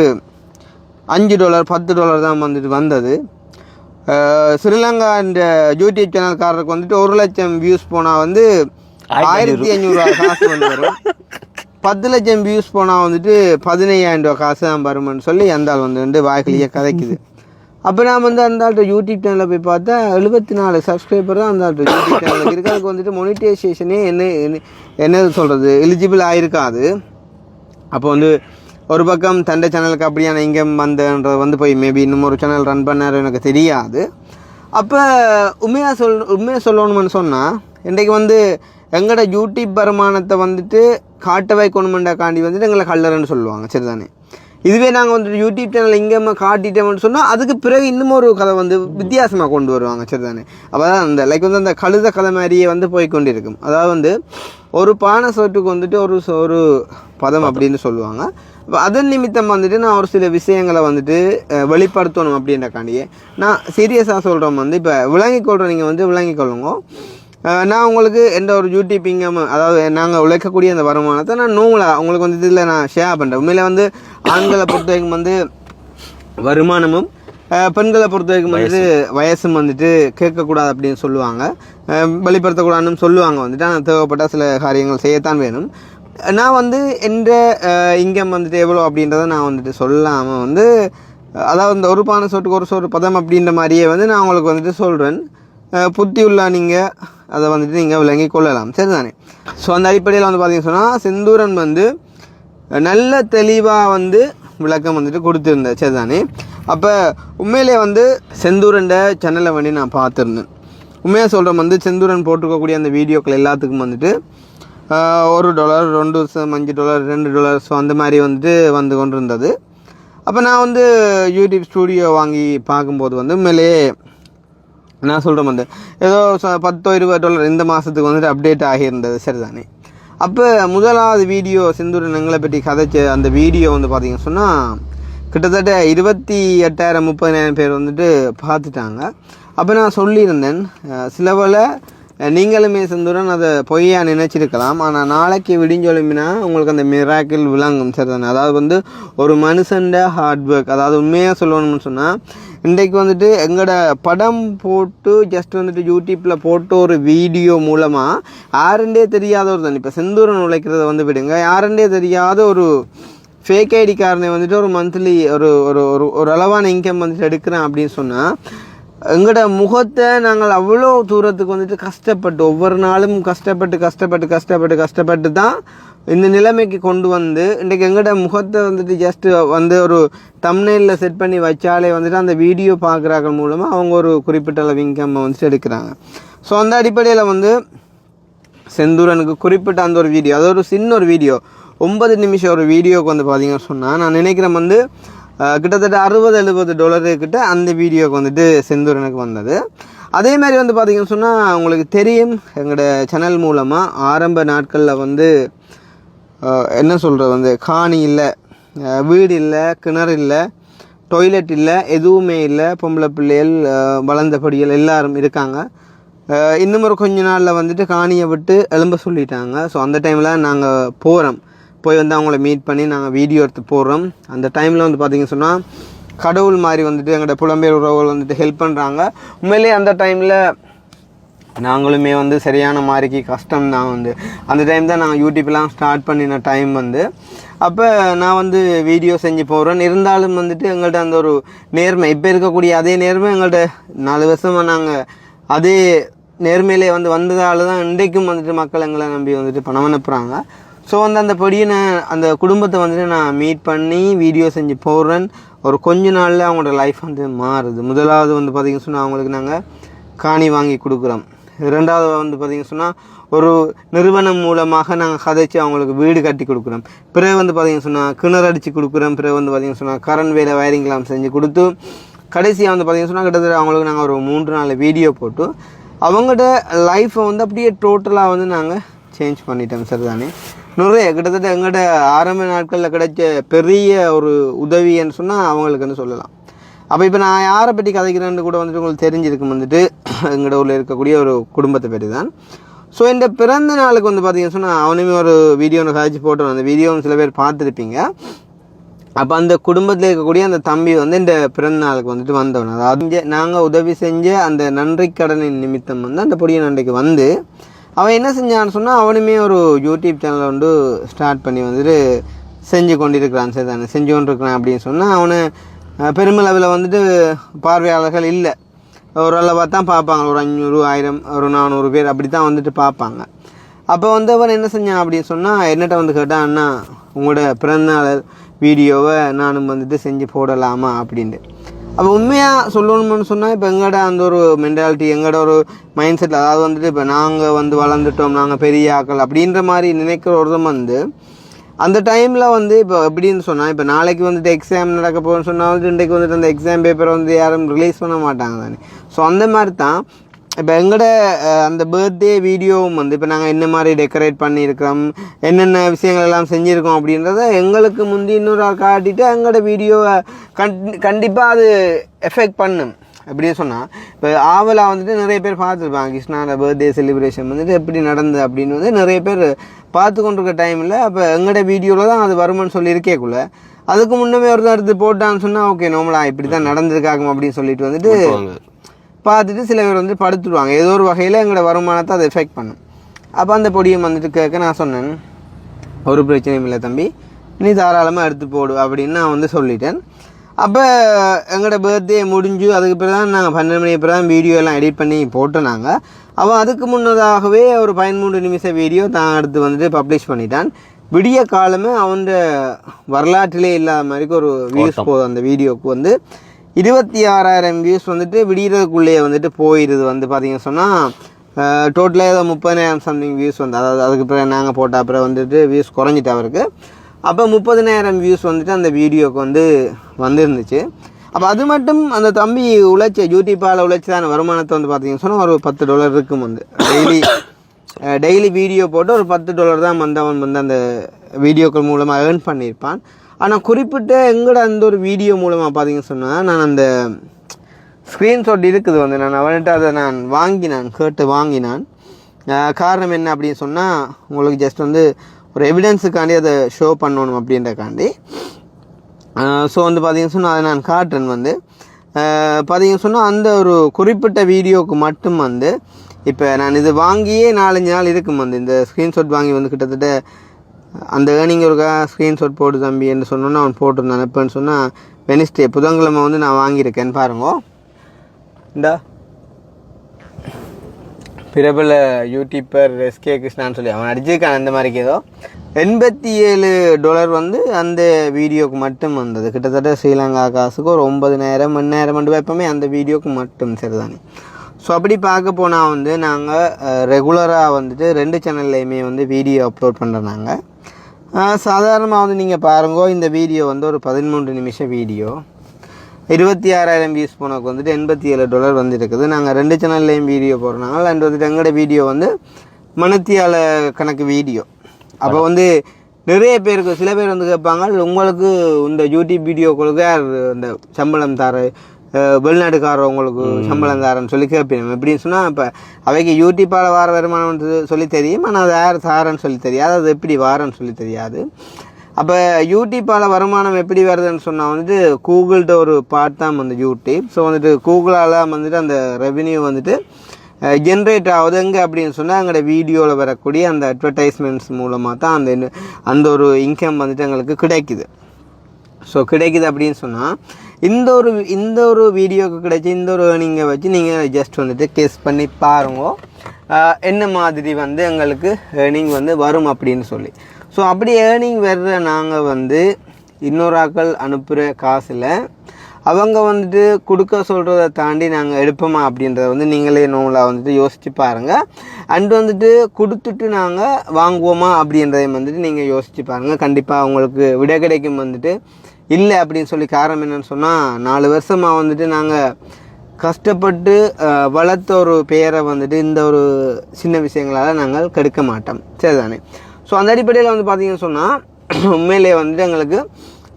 $5 $10 தான் வந்துட்டு வந்தது. ஸ்ரீலங்கா இந்த யூடியூப் சேனல்காரருக்கு வந்துட்டு 1 லட்சம் வியூஸ் போனால் வந்து 1500 காசு வந்து வரும், 10 லட்சம் வியூஸ் போனால் வந்துட்டு 15,000 காசு தான் வரும்னு சொல்லி அந்த ஆள் வந்து வாய்க்கிலேயே கதைக்குது. அப்போ நான் வந்து அந்த ஆள்கிட்ட யூடியூப் சேனலில் போய் பார்த்தா 74 சப்ஸ்கிரைபர் தான் அந்த ஆள்கிட்ட யூடியூப் சேனலுக்கு இருக்குது. அதுக்கு வந்துட்டு மொனிடைசேஷனே என்னது சொல்கிறது எலிஜிபிள் ஆகிருக்காது. அப்போ வந்து ஒரு பக்கம் தண்டை சேனலுக்கு அப்படியான இங்கே வந்தன்றது வந்து போய் மேபி இன்னும் ஒரு சேனல் ரன் பண்ணார் எனக்கு தெரியாது. அப்போ உண்மையாக சொல்லணும்னு சொன்னால் இன்றைக்கு வந்து எங்களோட யூடியூப் வருமானத்தை வந்துட்டு காட்ட வைக்கணுமெண்டாக்காண்டி வந்துட்டு எங்களை கல்லறன்னு சொல்லுவாங்க. சரிதானே, இதுவே நாங்கள் வந்துட்டு யூடியூப் சேனல் இங்கே காட்டிட்டோம்னு சொன்னால் அதுக்கு பிறகு இன்னும் ஒரு கதை வந்து வித்தியாசமாக கொண்டு வருவாங்க. சரிதானே, அப்போ தான் அந்த லைக் வந்து அந்த கழுத கதை மாதிரியே வந்து போய்கொண்டு இருக்கும். அதாவது வந்து ஒரு பானை சோட்டுக்கு வந்துட்டு ஒரு பதம் அப்படின்னு சொல்லுவாங்க. இப்போ அதன் நிமித்தம் வந்துட்டு நான் ஒரு சில விஷயங்களை வந்துட்டு வெளிப்படுத்தணும் அப்படின்றக்காண்டியே நான் சீரியஸாக சொல்கிறோம். வந்து இப்போ விளங்கிக்கொள்கிறோம், நீங்கள் வந்து விளங்கிக்கொள்ளுங்க. நான் உங்களுக்கு எந்த ஒரு யூடியூப் இன்கம் அதாவது நாங்கள் உழைக்கக்கூடிய அந்த வருமானத்தை நான் நோங்களாக உங்களுக்கு வந்து இதில் நான் ஷேர் பண்ணுறேன். உண்மையில் வந்து ஆண்களை பொறுத்த வரைக்கும் வந்து வருமானமும் பெண்களை பொறுத்த வரைக்கும் வந்துட்டு வயசும் வந்துட்டு கேட்கக்கூடாது அப்படின்னு சொல்லுவாங்க, வெளிப்படுத்தக்கூடாதுன்னு சொல்லுவாங்க. வந்துட்டு ஆனால் தேவைப்பட்ட சில காரியங்கள் செய்யத்தான் வேணும். நான் வந்து எந்த இன்கம் வந்துட்டு எவ்வளோ அப்படின்றத நான் வந்துட்டு சொல்லாமல் வந்து அதாவது இந்த ஒரு பானை சோட்டுக்கு ஒரு சோறு பதம் அப்படின்ற மாதிரியே வந்து நான் உங்களுக்கு வந்துட்டு சொல்கிறேன். புத்தி உள்ள நீங்கள் அதை வந்துட்டு நீங்கள் விளங்கி கொள்ளலாம். சரிதானே, ஸோ அந்த அடிப்படையில் வந்து பார்த்தீங்கன்னு சொன்னால் செந்தூரன் வந்து நல்ல தெளிவாக வந்து விளக்கம் வந்துட்டு கொடுத்துருந்தேன். சரிதானே, அப்போ உண்மையிலே வந்து செந்தூரன் சேனலை வந்து நான் பார்த்துருந்தேன். உண்மையாக சொல்கிறேன், வந்து செந்தூரன் போட்டிருக்கக்கூடிய அந்த வீடியோக்கள் எல்லாத்துக்கும் வந்துட்டு $1 $2 $5 $2 ஸோ அந்த மாதிரி வந்துட்டு வந்து கொண்டு இருந்தது. அப்போ நான் வந்து யூடியூப் ஸ்டூடியோ வாங்கி பார்க்கும்போது வந்து உண்மையிலேயே நான் சொல்கிறேன் வந்து ஏதோ $10 $20 இந்த மாதத்துக்கு வந்துட்டு அப்டேட் ஆகியிருந்தது. சரிதானே, அப்போ முதலாவது வீடியோ செந்தூரன் எங்களை பற்றி கதைச்ச அந்த வீடியோ வந்து பார்த்திங்கன்னு சொன்னால் கிட்டத்தட்ட 28,000 30,000 பேர் வந்துட்டு பார்த்துட்டாங்க. அப்போ நான் சொல்லியிருந்தேன் சிலவில் நீங்களுமே செந்தூரன் அதை பொய்யா நினச்சிருக்கலாம், ஆனால் நாளைக்கு விடிஞ்சொலுமினா உங்களுக்கு அந்த மிராக்கிள் விளங்கும் சரிதானே. அதாவது வந்து ஒரு மனுஷன்ட ஹார்ட் ஒர்க், அதாவது உண்மையாக சொல்லணும்னு சொன்னால் இன்றைக்கு வந்துட்டு எங்களோட படம் போட்டு ஜஸ்ட் வந்துட்டு யூடியூப்பில் போட்டு ஒரு வீடியோ மூலமாக யாருண்டே தெரியாத ஒரு தான் இப்போ செந்தூரன் உழைக்கிறத வந்து விடுங்க, யாருண்டே தெரியாத ஒரு ஃபேக் ஐடிக்காரனை வந்துட்டு ஒரு மந்த்லி ஒரு ஒரு ஒரு அளவான இன்கம் வந்துட்டு எடுக்கிறேன் அப்படின்னு சொன்னால் எங்களோட முகத்தை நாங்கள் அவ்வளோ தூரத்துக்கு வந்துட்டு கஷ்டப்பட்டு ஒவ்வொரு நாளும் கஷ்டப்பட்டு தான் இந்த நிலைமைக்கு கொண்டு வந்து இன்றைக்கு எங்களோட முகத்தை வந்துட்டு ஜஸ்ட்டு வந்து ஒரு தம்ப்நெயிலில் செட் பண்ணி வச்சாலே வந்துட்டு அந்த வீடியோ பார்க்குறாங்க மூலமாக அவங்க ஒரு குறிப்பிட்ட அளவு இன்கம் வந்துட்டு எடுக்கிறாங்க. ஸோ அந்த அடிப்படையில் வந்து செந்தூரனுக்கு குறிப்பிட்ட அந்த ஒரு வீடியோ, அது ஒரு சின்ன ஒரு வீடியோ 9 நிமிஷம் ஒரு வீடியோவுக்கு வந்து பார்த்தீங்கன்னு சொன்னால் நான் நினைக்கிறேன் வந்து கிட்டத்தட்ட $60-70 கிட்ட அந்த வீடியோவுக்கு வந்துட்டு செந்தூரனுக்கு வந்தது. அதே மாதிரி வந்து பார்த்திங்கன்னு சொன்னால் உங்களுக்கு தெரியும் எங்களோட சேனல் மூலமாக ஆரம்ப நாட்களில் வந்து என்ன சொல்கிறது வந்து காணி இல்லை, வீடு இல்லை, கிணறு இல்லை, டொய்லெட் இல்லை, எதுவுமே இல்லை, பொம்பளை பிள்ளைகள் வளர்ந்தபடிகள் எல்லாரும் இருக்காங்க. இன்னும் ஒரு கொஞ்ச நாளில் வந்துட்டு காணியை விட்டு எழும்ப சொல்லிட்டாங்க. ஸோ அந்த டைமில் நாங்கள் போய் வந்து அவங்கள மீட் பண்ணி நாங்கள் வீடியோ எடுத்து போடுறோம். அந்த டைமில் வந்து பார்த்திங்கன்னு சொன்னால் கடவுள் மாதிரி வந்துட்டு எங்களோட புலம்பெயர் உறவுகள் வந்துட்டு ஹெல்ப் பண்ணுறாங்க. உண்மையிலே அந்த டைமில் நாங்களுமே வந்து சரியான மாதிரிக்கு கஷ்டம் தான் வந்து அந்த டைம் தான் நாங்கள் யூடியூப்லாம் ஸ்டார்ட் பண்ணின டைம் வந்து. அப்போ நான் வந்து வீடியோ செஞ்சு போடுறேன். இருந்தாலும் வந்துட்டு எங்கள்கிட்ட அந்த ஒரு நேர்மை இப்போ இருக்கக்கூடிய அதே நேர்மை எங்கள்கிட்ட 4 வருஷமாக நாங்கள் அதே நேர்மையிலே வந்து வந்ததால் தான் இன்றைக்கும் வந்துட்டு மக்கள் எங்களை நம்பி வந்துட்டு பணம் அனுப்புகிறாங்க. ஸோ வந்து அந்த படியை நான் அந்த குடும்பத்தை வந்துட்டு நான் மீட் பண்ணி வீடியோ செஞ்சு போடுறேன். ஒரு கொஞ்ச நாளில் அவங்களோட லைஃப் வந்து மாறுது. முதலாவது வந்து பார்த்திங்கன்னு சொன்னால் அவங்களுக்கு நாங்கள் காணி வாங்கி கொடுக்குறோம். ரெண்டாவது வந்து பார்த்திங்கன்னு சொன்னால் ஒரு நிறுவனம் மூலமாக நாங்கள் கதைச்சி அவங்களுக்கு வீடு கட்டி கொடுக்குறோம். பிறகு வந்து பார்த்திங்கன்னு சொன்னால் கிணறு அடித்து கொடுக்குறோம். பிறகு வந்து பார்த்திங்கன்னு சொன்னால் கரண்ட் வேலை வயரிங்லாம் செஞ்சு கொடுத்து கடைசியாக வந்து பார்த்திங்கன்னு சொன்னால் கிட்டத்தட்ட அவங்களுக்கு நாங்கள் ஒரு 3-4 வீடியோ போட்டு அவங்களோட லைஃப்பை வந்து அப்படியே டோட்டலாக வந்து நாங்கள் சேஞ்ச் பண்ணிட்டோம் சரிதானே. நிறைய கிட்டத்தட்ட எங்கள்கிட்ட ஆரம்ப நாட்களில் கிடைச்ச பெரிய ஒரு உதவின்னு சொன்னால் அவங்களுக்குன்னு சொல்லலாம். அப்போ இப்போ நான் யாரை பற்றி கதைக்கிறேன்னு கூட வந்துட்டு உங்களுக்கு தெரிஞ்சிருக்கும் வந்துட்டு எங்களோட ஊரில் இருக்கக்கூடிய ஒரு குடும்பத்தை பற்றி தான். ஸோ இந்த பிறந்த நாளுக்கு வந்து பார்த்திங்கன்னு சொன்னால் அவனுமே ஒரு வீடியோ ஒன்று கதைச்சி போட்டோம். அந்த வீடியோன்னு சில பேர் பார்த்துருப்பீங்க. அப்போ அந்த குடும்பத்தில் இருக்கக்கூடிய அந்த தம்பி வந்து இந்த பிறந்த நாளுக்கு வந்துட்டு வந்தவன், அதாவது நாங்கள் உதவி செஞ்ச அந்த நன்றி கடனின் நிமித்தம் வந்து அந்த பொடிய நன்றிக்கு வந்து அவன் என்ன செஞ்சான்னு சொன்னால் அவனுமே ஒரு யூடியூப் சேனலை வந்து ஸ்டார்ட் பண்ணி வந்துட்டு செஞ்சு கொண்டிருக்கிறான் சரிதானே. செஞ்சு கொண்டிருக்கிறான் அப்படின்னு சொன்னால் அவனு பெருமளவில் வந்துட்டு பார்வையாளர்கள் இல்லை, ஓரளவாக தான் பார்ப்பாங்க. ஒரு 500, 1000, ஒரு 400 பேர் அப்படி தான் வந்துட்டு பார்ப்பாங்க. அப்போ வந்து அவன் என்ன செஞ்சான் அப்படின்னு சொன்னால் என்னட்ட வந்து கேட்டான், அண்ணா உங்களோட பிறந்தநாள் வீடியோவை நானும் வந்துட்டு செஞ்சு போடலாமா அப்படின்ட்டு. அப்போ உண்மையாக சொல்லணும்னு சொன்னால் இப்போ எங்களோட அந்த ஒரு மென்டாலிட்டி எங்களோட ஒரு மைண்ட் செட், அதாவது வந்துட்டு இப்போ நாங்கள் வந்து வளர்ந்துட்டோம், நாங்கள் பெரிய ஆக்கள் அப்படின்ற மாதிரி நினைக்கிற ஒருத்தம் வந்து அந்த டைமில் வந்து இப்போ எப்படின்னு சொன்னால் இப்போ நாளைக்கு வந்துட்டு எக்ஸாம் நடக்க போகணும்னு சொன்னால் வந்து இன்றைக்கு வந்துட்டு அந்த எக்ஸாம் பேப்பரை வந்து யாரும் ரிலீஸ் பண்ண மாட்டாங்க தானே. ஸோ அந்த மாதிரி தான் இப்போ எங்களோட அந்த பர்த்டே வீடியோவும் வந்து இப்போ நாங்கள் என்ன மாதிரி டெக்கரேட் பண்ணியிருக்கிறோம், என்னென்ன விஷயங்கள் எல்லாம் செஞ்சுருக்கோம் அப்படின்றத எங்களுக்கு முந்தி இன்னொரு காட்டிட்டு எங்களோட வீடியோவை கண்டிப்பாக அது எஃபெக்ட் பண்ணும். எப்படின்னு சொன்னால் இப்போ ஆவலாக வந்துட்டு நிறைய பேர் பார்த்துருப்பாங்க கிருஷ்ணாவோட பர்த்டே செலிப்ரேஷன் வந்துட்டு எப்படி நடந்தது அப்படின்னு வந்து நிறைய பேர் பார்த்து கொண்டிருக்க டைமில் அப்போ எங்களோட வீடியோவில் தான் அது வருமானு சொல்லியிருக்கேக்குள்ள அதுக்கு முன்னமே ஒரு எடுத்து போட்டான்னு சொன்னால் ஓகே நோமலா இப்படி தான் நடந்திருக்காங்க அப்படின்னு சொல்லிட்டு வந்துட்டு பார்த்துட்டு சில பேர் வந்து படுத்துடுவாங்க. ஏதோ ஒரு வகையில் எங்களோட வருமானத்தை அதை எஃபெக்ட் பண்ணும். அப்போ அந்த பொடியை வந்துட்டு கேட்க நான் சொன்னேன், ஒரு பிரச்சனையும் இல்லை தம்பி, நீ தாராளமாக எடுத்து போடு அப்படின்னு நான் வந்து சொல்லிட்டேன். அப்போ எங்களோட பர்த்டே முடிஞ்சு அதுக்கு பிறகு தான் நாங்கள் 12 மணி பிறகு தான் வீடியோ எல்லாம் எடிட் பண்ணி போட்டோம். நாங்கள் அவன் அதுக்கு முன்னதாகவே ஒரு 13 நிமிஷ வீடியோ தான் எடுத்து வந்துட்டு பப்ளிஷ் பண்ணிட்டான். விடிய காலமே அவன் வரலாற்றிலே இல்லாத மாதிரிக்கு ஒரு வியூஸ் போதும். அந்த வீடியோவுக்கு வந்து 26,000 வியூஸ் வந்துட்டு விடியறதுக்குள்ளேயே வந்துட்டு போயிடுது. வந்து பார்த்தீங்கன்னு சொன்னால் டோட்டலாக ஏதோ 30,000 சம்திங் வியூஸ் வந்து, அதாவது அதுக்கு பிறகு நாங்கள் போட்ட அப்புறம் வந்துட்டு வியூஸ் குறைஞ்சிட்டு அவருக்கு. அப்போ 30,000 வியூஸ் வந்துட்டு அந்த வீடியோவுக்கு வந்து வந்துருந்துச்சு. அப்போ அது மட்டும் அந்த தம்பி உழைச்ச யூடியூப்பால் உழைச்சதான வருமானத்தை வந்து பார்த்தீங்கன்னு சொன்னால் ஒரு $10 இருக்கும் வந்து டெய்லி டெய்லி வீடியோ போட்டு ஒரு $10 தான் வந்து அவன் வந்து அந்த வீடியோக்கள் மூலமாக ஏர்ன் பண்ணியிருப்பான். ஆனால் குறிப்பிட்ட எங்கட அந்த ஒரு வீடியோ மூலமாக பார்த்தீங்கன்னு சொன்னால் நான் அந்த ஸ்க்ரீன்ஷாட் இருக்குது வந்து நான் அவன்கிட்ட அதை நான் கேட்டு வாங்கினான். காரணம் என்ன அப்படின்னு சொன்னால் உங்களுக்கு ஜஸ்ட் வந்து ஒரு எவிடன்ஸுக்காண்டி அதை ஷோ பண்ணணும் அப்படின்றக்காண்டி. ஸோ வந்து பார்த்தீங்கன்னு சொன்னால் அதை நான் காட்டுறேன் வந்து பார்த்தீங்கன்னு சொன்னால் அந்த ஒரு குறிப்பிட்ட வீடியோவுக்கு மட்டும் வந்து இப்போ நான் இது வாங்கியே 4-5 நாள் இருக்கும் வந்து இந்த ஸ்க்ரீன்ஷாட் வாங்கி வந்து கிட்டத்தட்ட அந்த ஏர்னிங் ஒருக்கா ஸ்க்ரீன்ஷாட் போட்டு தம்பி என்று சொன்னோன்னா அவன் போட்டிருந்தான். எப்போன்னு சொன்னால் வெனிஸ்டே புதன்கிழமை வந்து நான் வாங்கியிருக்கேன்னு பாருங்க. இந்தா பிரபல யூடியூபர் எஸ்கே கிருஷ்ணான்னு சொல்லி அவன் அடிச்சிருக்கான். அந்த மாதிரிக்கு ஏதோ $87 வந்து அந்த வீடியோவுக்கு மட்டும் வந்தது. கிட்டத்தட்ட ஸ்ரீலங்கா காசுக்கு ஒரு 9,000 மணி நேரம் எப்பவுமே அந்த வீடியோவுக்கு மட்டும் சரிதானே. ஸோ அப்படி பார்க்க போனால் வந்து நாங்கள் ரெகுலராக வந்துட்டு 2 சேனல்லையுமே வந்து வீடியோ அப்லோட் பண்ணுறாங்க. சாதாரணமாக வந்து நீங்கள் பாருங்கோ, இந்த வீடியோ வந்து ஒரு 13 நிமிஷம் வீடியோ 26,000 வியூஸ் போனக்கு வந்துட்டு $87 வந்துருக்குது. நாங்கள் 2 சேனல்லையும் வீடியோ போடுறாங்க. அண்ட் வந்துட்டு எங்களோட வீடியோ வந்து மணத்தியால கணக்கு வீடியோ. அப்போ வந்து நிறைய பேருக்கு சில பேர் வந்து கேட்பாங்க, உங்களுக்கு இந்த யூடியூப் வீடியோக்களுக்கு யார் இந்த சம்பளம் தர வெளிநாட்டுக்காரவங்களுக்கு சம்பளம் தாரன்னு சொல்லி கேட்பேன். எப்படின்னு சொன்னால் இப்போ அவைக்கு யூடியூப்பால் வார வருமானம் சொல்லி தெரியும், ஆனால் அது யார் தாரன்னு சொல்லி தெரியாது, அது எப்படி வாரன்னு சொல்லி தெரியாது. அப்போ யூடியூப்பால் வருமானம் எப்படி வருதுன்னு சொன்னால் வந்துட்டு கூகுள்கிட்ட ஒரு பார்ட் தான் வந்து யூடியூப். ஸோ வந்துட்டு கூகுளால் வந்துட்டு அந்த ரெவென்யூ வந்துட்டு ஜென்ரேட் ஆகுது எங்கே அப்படின்னு சொன்னால் எங்களோட வீடியோவில் வரக்கூடிய அந்த அட்வர்டைஸ்மெண்ட்ஸ் மூலமாக தான் அந்த ஒரு இன்கம் வந்துட்டு எங்களுக்கு கிடைக்குது. ஸோ கிடைக்குது அப்படின்னு சொன்னால் இந்த ஒரு வீடியோவுக்கு கிடைச்சி இந்த ஒரு ஏர்னிங்கை வச்சு நீங்கள் ஜஸ்ட் வந்துட்டு கெஸ் பண்ணி பாருங்க என்ன மாதிரி வந்து எங்களுக்கு ஏர்னிங் வந்து வரும் அப்படின்னு சொல்லி. ஸோ அப்படி ஏர்னிங் வர்ற நாங்கள் வந்து இன்னொரு ஆக்கள் அனுப்புகிற காசில் அவங்க வந்துட்டு கொடுக்க சொல்கிறத தாண்டி நாங்கள் எடுப்போமா அப்படின்றத வந்து நீங்களே நோலாக வந்துட்டு யோசித்து பாருங்கள். அண்ட் வந்துட்டு கொடுத்துட்டு நாங்கள் வாங்குவோமா அப்படின்றதையும் வந்துட்டு நீங்கள் யோசித்து பாருங்கள். கண்டிப்பாக அவங்களுக்கு விட கிடைக்கும் வந்துட்டு இல்லை அப்படின்னு சொல்லி. காரணம் என்னென்னு சொன்னால் 4 வருஷமாக வந்துட்டு நாங்கள் கஷ்டப்பட்டு வளர்த்த ஒரு பெயரை வந்துட்டு இந்த ஒரு சின்ன விஷயங்களால் நாங்கள் கெடுக்க மாட்டோம் சரிதானே. ஸோ அந்த அடிப்படையில் வந்து பார்த்திங்கன்னு சொன்னால் உண்மையிலே வந்துட்டு எங்களுக்கு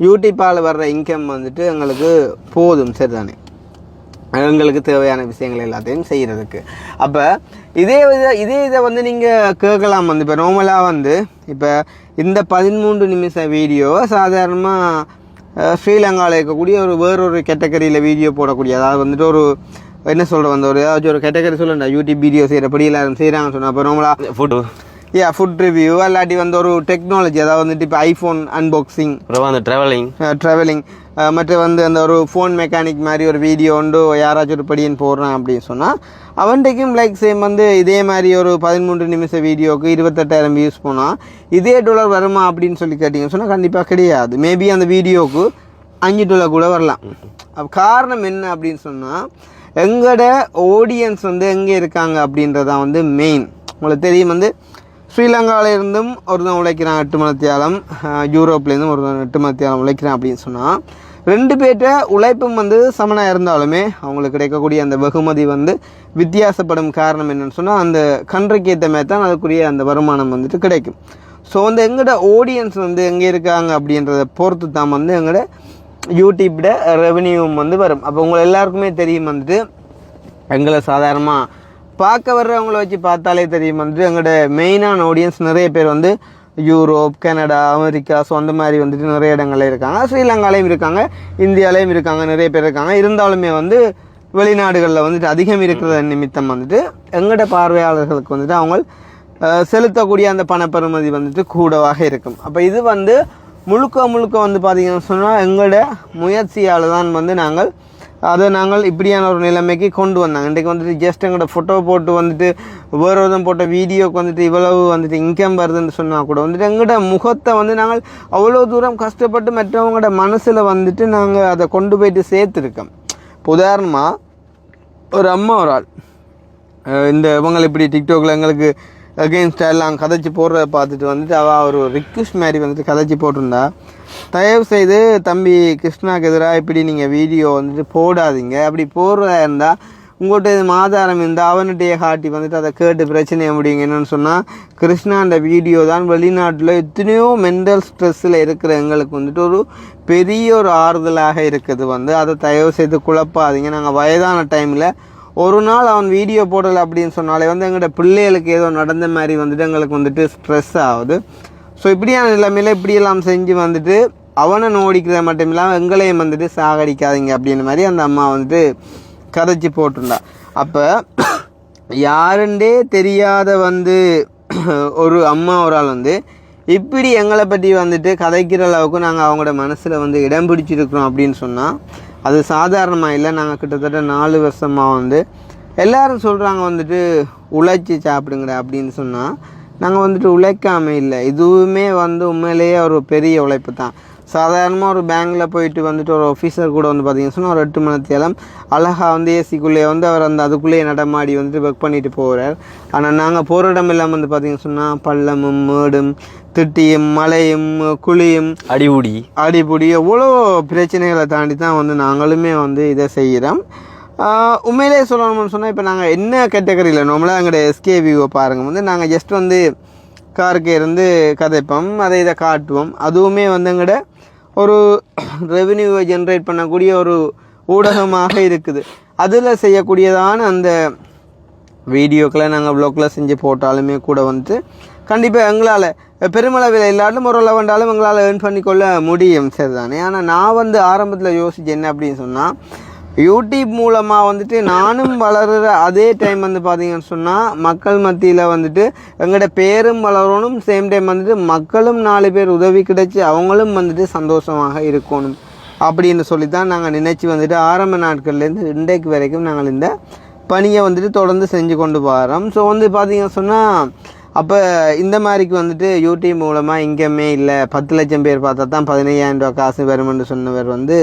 யூடியூப்பால் வர்ற இன்கம் வந்துட்டு எங்களுக்கு போதும் சரிதானே, எங்களுக்கு தேவையான விஷயங்கள் எல்லாத்தையும் செய்கிறதுக்கு. அப்போ இதே இதை வந்து நீங்கள் கேட்கலாம் வந்து இப்போ நார்மலாக வந்து இப்போ இந்த 13 நிமிஷ வீடியோ சாதாரணமாக ஸ்ரீலங்காவில் இருக்கக்கூடிய வேறொரு கேட்டகரியில் வீடியோ போடக்கூடிய, அதாவது வந்துட்டு ஒரு என்ன சொல்கிற வந்து ஏதாச்சும் ஒரு கேட்டகரி சொல்லண்டா யூடியூப் வீடியோ செய்கிறபடி எல்லாரும் செய்கிறாங்கன்னு சொன்னால் அப்போ நார்மலாக ஃபுட் ரிவ்யூ இல்லாட்டி வந்து ஒரு டெக்னாலஜி, அதாவது வந்துட்டு இப்போ ஐஃபோன் அன்பாக்சிங், அந்த ட்ராவலிங் மற்ற வந்து அந்த ஒரு ஃபோன் மெக்கானிக் மாதிரி ஒரு வீடியோ வந்து யாராச்சும் ஒரு படின்னு போடுறான் அப்படின்னு சொன்னால் அவன்கிட்டையும் லைக் சேம் வந்து இதே மாதிரி ஒரு 13 நிமிஷ வீடியோவுக்கு 28,000 வியூஸ் போனால் இதே $1 வருமா அப்படின்னு சொல்லி கேட்டிங்கன்னு சொன்னால் கண்டிப்பாக கிடையாது. மேபி அந்த வீடியோவுக்கு $5 கூட வரலாம். காரணம் என்ன அப்படின்னு சொன்னால் எங்களோட ஆடியன்ஸ் வந்து எங்கே இருக்காங்க அப்படின்றதான் வந்து மெயின். உங்களுக்கு தெரியும் வந்து ஸ்ரீலங்காவிலேருந்தும் ஒருத்தன் உழைக்கிறான் 8 மணித்தியாலம், யூரோப்லேருந்தும் ஒருத்தன் 8 மணித்தியாலம் உழைக்கிறான் அப்படின்னு சொன்னால் 2 பேர்கிட்ட உழைப்பும் வந்து சமனாக இருந்தாலுமே அவங்களுக்கு கிடைக்கக்கூடிய அந்த வெகுமதி வந்து வித்தியாசப்படும். காரணம் என்னென்னு சொன்னால் அந்த கண்ட்ரிக்கு ஏற்ற மாதிரி தான் அதுக்குரிய அந்த வருமானம் வந்துட்டு கிடைக்கும். ஸோ வந்து எங்களோட ஆடியன்ஸ் வந்து எங்கே இருக்காங்க அப்படின்றத பொறுத்து தான் வந்து எங்களோட யூடியூப்ட ரெவென்யூவும் வந்து வரும். அப்போ உங்களை எல்லாருக்குமே தெரியும் வந்துட்டு எங்களை சாதாரணமாக பார்க்க வர்றவங்கள வச்சு பார்த்தாலே தெரியும் வந்துட்டு எங்களோட மெயினான ஆடியன்ஸ் நிறைய பேர் வந்து யூரோப், கனடா, அமெரிக்கா, ஸோ அந்த மாதிரி வந்துட்டு நிறைய இடங்கள்ல இருக்காங்க. ஸ்ரீலங்காலையும் இருக்காங்க, இந்தியாலையும் இருக்காங்க, நிறைய பேர் இருக்காங்க. இருந்தாலுமே வந்து வெளிநாடுகளில் வந்துட்டு அதிகம் இருக்கிற நிமித்தம் வந்துட்டு எங்களோட பார்வையாளர்களுக்கு வந்துட்டு அவங்க செலுத்தக்கூடிய அந்த பணப்பெறுமதி வந்துட்டு கூடவாக இருக்கும். அப்போ இது வந்து முழுக்க வந்து பார்த்திங்கன்னு சொன்னால் எங்களோட முயற்சியால் தான் வந்து நாங்கள் இப்படியான ஒரு நிலைமைக்கு கொண்டு வந்தாங்க. இன்றைக்கு வந்துட்டு ஜஸ்ட் எங்களோட ஃபோட்டோ போட்டு வந்துட்டு வேறு விதம் போட்ட வீடியோக்கு வந்துட்டு இவ்வளவு வந்துட்டு இன்கம் வருதுன்னு சொன்னால் கூட வந்துட்டு எங்களோட முகத்தை வந்து நாங்கள் அவ்வளோ தூரம் கஷ்டப்பட்டு மற்றவங்களோட மனசில் வந்துட்டு நாங்கள் அதை கொண்டு போயிட்டு சேர்த்துருக்கோம். இப்போ உதாரணமாக ஒரு அம்மா ஒரு ஆள் இந்த இவங்களை இப்படி டிக்டாக்ல எங்களுக்கு அகெயின்ஸ்டாக எல்லாம் கதைச்சி போடுறத பார்த்துட்டு வந்துட்டு அவள் ஒரு ரிக்வெஸ்ட் மாதிரி வந்துட்டு கதைச்சி போட்டிருந்தா, தயவு செய்து தம்பி கிருஷ்ணாக்கு எதிராக இப்படி நீங்கள் வீடியோ வந்துட்டு போடாதீங்க, அப்படி போடுறதா இருந்தால் உங்கள்கிட்ட இது ஆதாரம் இருந்தால் அவன்கிட்டயே காட்டி வந்துட்டு அதை கேட்டு பிரச்சனையை முடியுங்க. என்னென்னு சொன்னால் கிருஷ்ணாண்ட வீடியோ தான் வெளிநாட்டில் எத்தனையோ மென்டல் ஸ்ட்ரெஸ்ஸில் இருக்கிற எங்களுக்கு வந்துட்டு ஒரு பெரிய ஒரு ஆறுதலாக இருக்குது. வந்து அதை தயவு செய்து குழப்பாதீங்க. நாங்கள் வயதான டைமில் ஒரு நாள் அவன் வீடியோ போடலை அப்படின்னு சொன்னாலே வந்து எங்களோட பிள்ளைகளுக்கு ஏதோ நடந்த மாதிரி வந்துட்டு எங்களுக்கு வந்துட்டு ஸ்ட்ரெஸ் ஆகுது. ஸோ இப்படியான நிலைமையில் இப்படியெல்லாம் செஞ்சு வந்துட்டு அவனை நோடிக்கிறத மட்டும் இல்லாமல் எங்களையும் வந்துட்டு சாகடிக்காதீங்க அப்படின்ற மாதிரி அந்த அம்மா வந்துட்டு கதைச்சி போட்டிருந்தா. அப்போ யாருண்டே தெரியாத வந்து ஒரு அம்மா ஒரு ஆள் வந்து இப்படி எங்களை பற்றி வந்துட்டு கதைக்கிற அளவுக்கு நாங்கள் அவங்களோட மனசில் வந்து இடம் பிடிச்சிருக்கிறோம் அப்படின்னு சொன்னால் அது சாதாரணமாக இல்லை. நாங்கள் கிட்டத்தட்ட 4 வருஷமாக வந்து எல்லோரும் சொல்கிறாங்க வந்துட்டு உழைச்சி சாப்பிடுங்கடா அப்படின்னு சொன்னால் நாங்கள் வந்துட்டு உழைக்காமல் இல்லை. இதுவுமே வந்து உண்மையிலேயே ஒரு பெரிய உழைப்பு தான். சாதாரணமாக ஒரு பேங்கில் போயிட்டு வந்துட்டு ஒரு ஆஃபீஸர் கூட வந்து பார்த்திங்கன்னு சொன்னால் ஒரு 8 மணி நேரம் அழகாக வந்து ஏசிக்குள்ளேயே வந்து அவர் அந்த அதுக்குள்ளேயே நடமாடி வந்துட்டு ஒர்க் பண்ணிட்டு போகிறார். ஆனால் நாங்கள் போகிற இடம் எல்லாம் வந்து பார்த்திங்கன்னு சொன்னால் பள்ளமும் மேடும் திட்டியும் மழையும் குழியும் அடிபுடி எவ்வளோ பிரச்சனைகளை தாண்டி தான் வந்து நாங்களுமே வந்து இதை செய்கிறோம். உண்மையிலே சொல்லணும்னு சொன்னால் இப்போ நாங்கள் என்ன கேட்டகரியில் நார்மலாக எங்களோட எஸ்கேவிஓ பாருங்கள் வந்து நாங்கள் ஜஸ்ட் வந்து காருக்கு இருந்து கதைப்போம், அதை இதை காட்டுவோம். அதுவுமே வந்து எங்களோட ஒரு ரெவென்யூவை ஜென்ரேட் பண்ணக்கூடிய ஒரு ஊடகமாக இருக்குது. அதில் செய்யக்கூடியதான அந்த வீடியோக்களை நாங்கள் வ்ளாகில் செஞ்சு போட்டாலுமே கூட வந்து கண்டிப்பாக எங்களால் பெருமளவில் இல்லாட்டும் ஒரு லெவண்டாலும் எங்களால் ஏர்ன் பண்ணிக்கொள்ள முடியும். சரிதானே. ஆனால் நான் வந்து ஆரம்பத்தில் யோசிச்சு என்ன அப்படின்னு சொன்னால் யூடியூப் மூலமாக வந்துட்டு நானும் வளர்கிற அதே டைம் வந்து பார்த்திங்கன்னு சொன்னால் மக்கள் மத்தியில் வந்துட்டு எங்களோட பேரும் வளரணும், சேம் டைம் வந்துட்டு மக்களும் 4 பேர் உதவி கிடைச்சி அவங்களும் வந்துட்டு சந்தோஷமாக இருக்கணும் அப்படின்னு சொல்லி தான் நாங்கள் நினச்சி வந்துட்டு ஆரம்ப நாட்கள்லேருந்து இன்றைக்கு வரைக்கும் நாங்கள் இந்த பணியை வந்துட்டு தொடர்ந்து செஞ்சு கொண்டு வரோம். ஸோ வந்து பார்த்திங்கன்னு சொன்னால் அப்போ இந்த மாதிரிக்கு வந்துட்டு யூடியூப் மூலமாக இங்கேயுமே இல்லை 10 லட்சம் பேர் பார்த்தா தான் 15,000 ரூபா காசு வருமென்று சொன்னவர் வந்து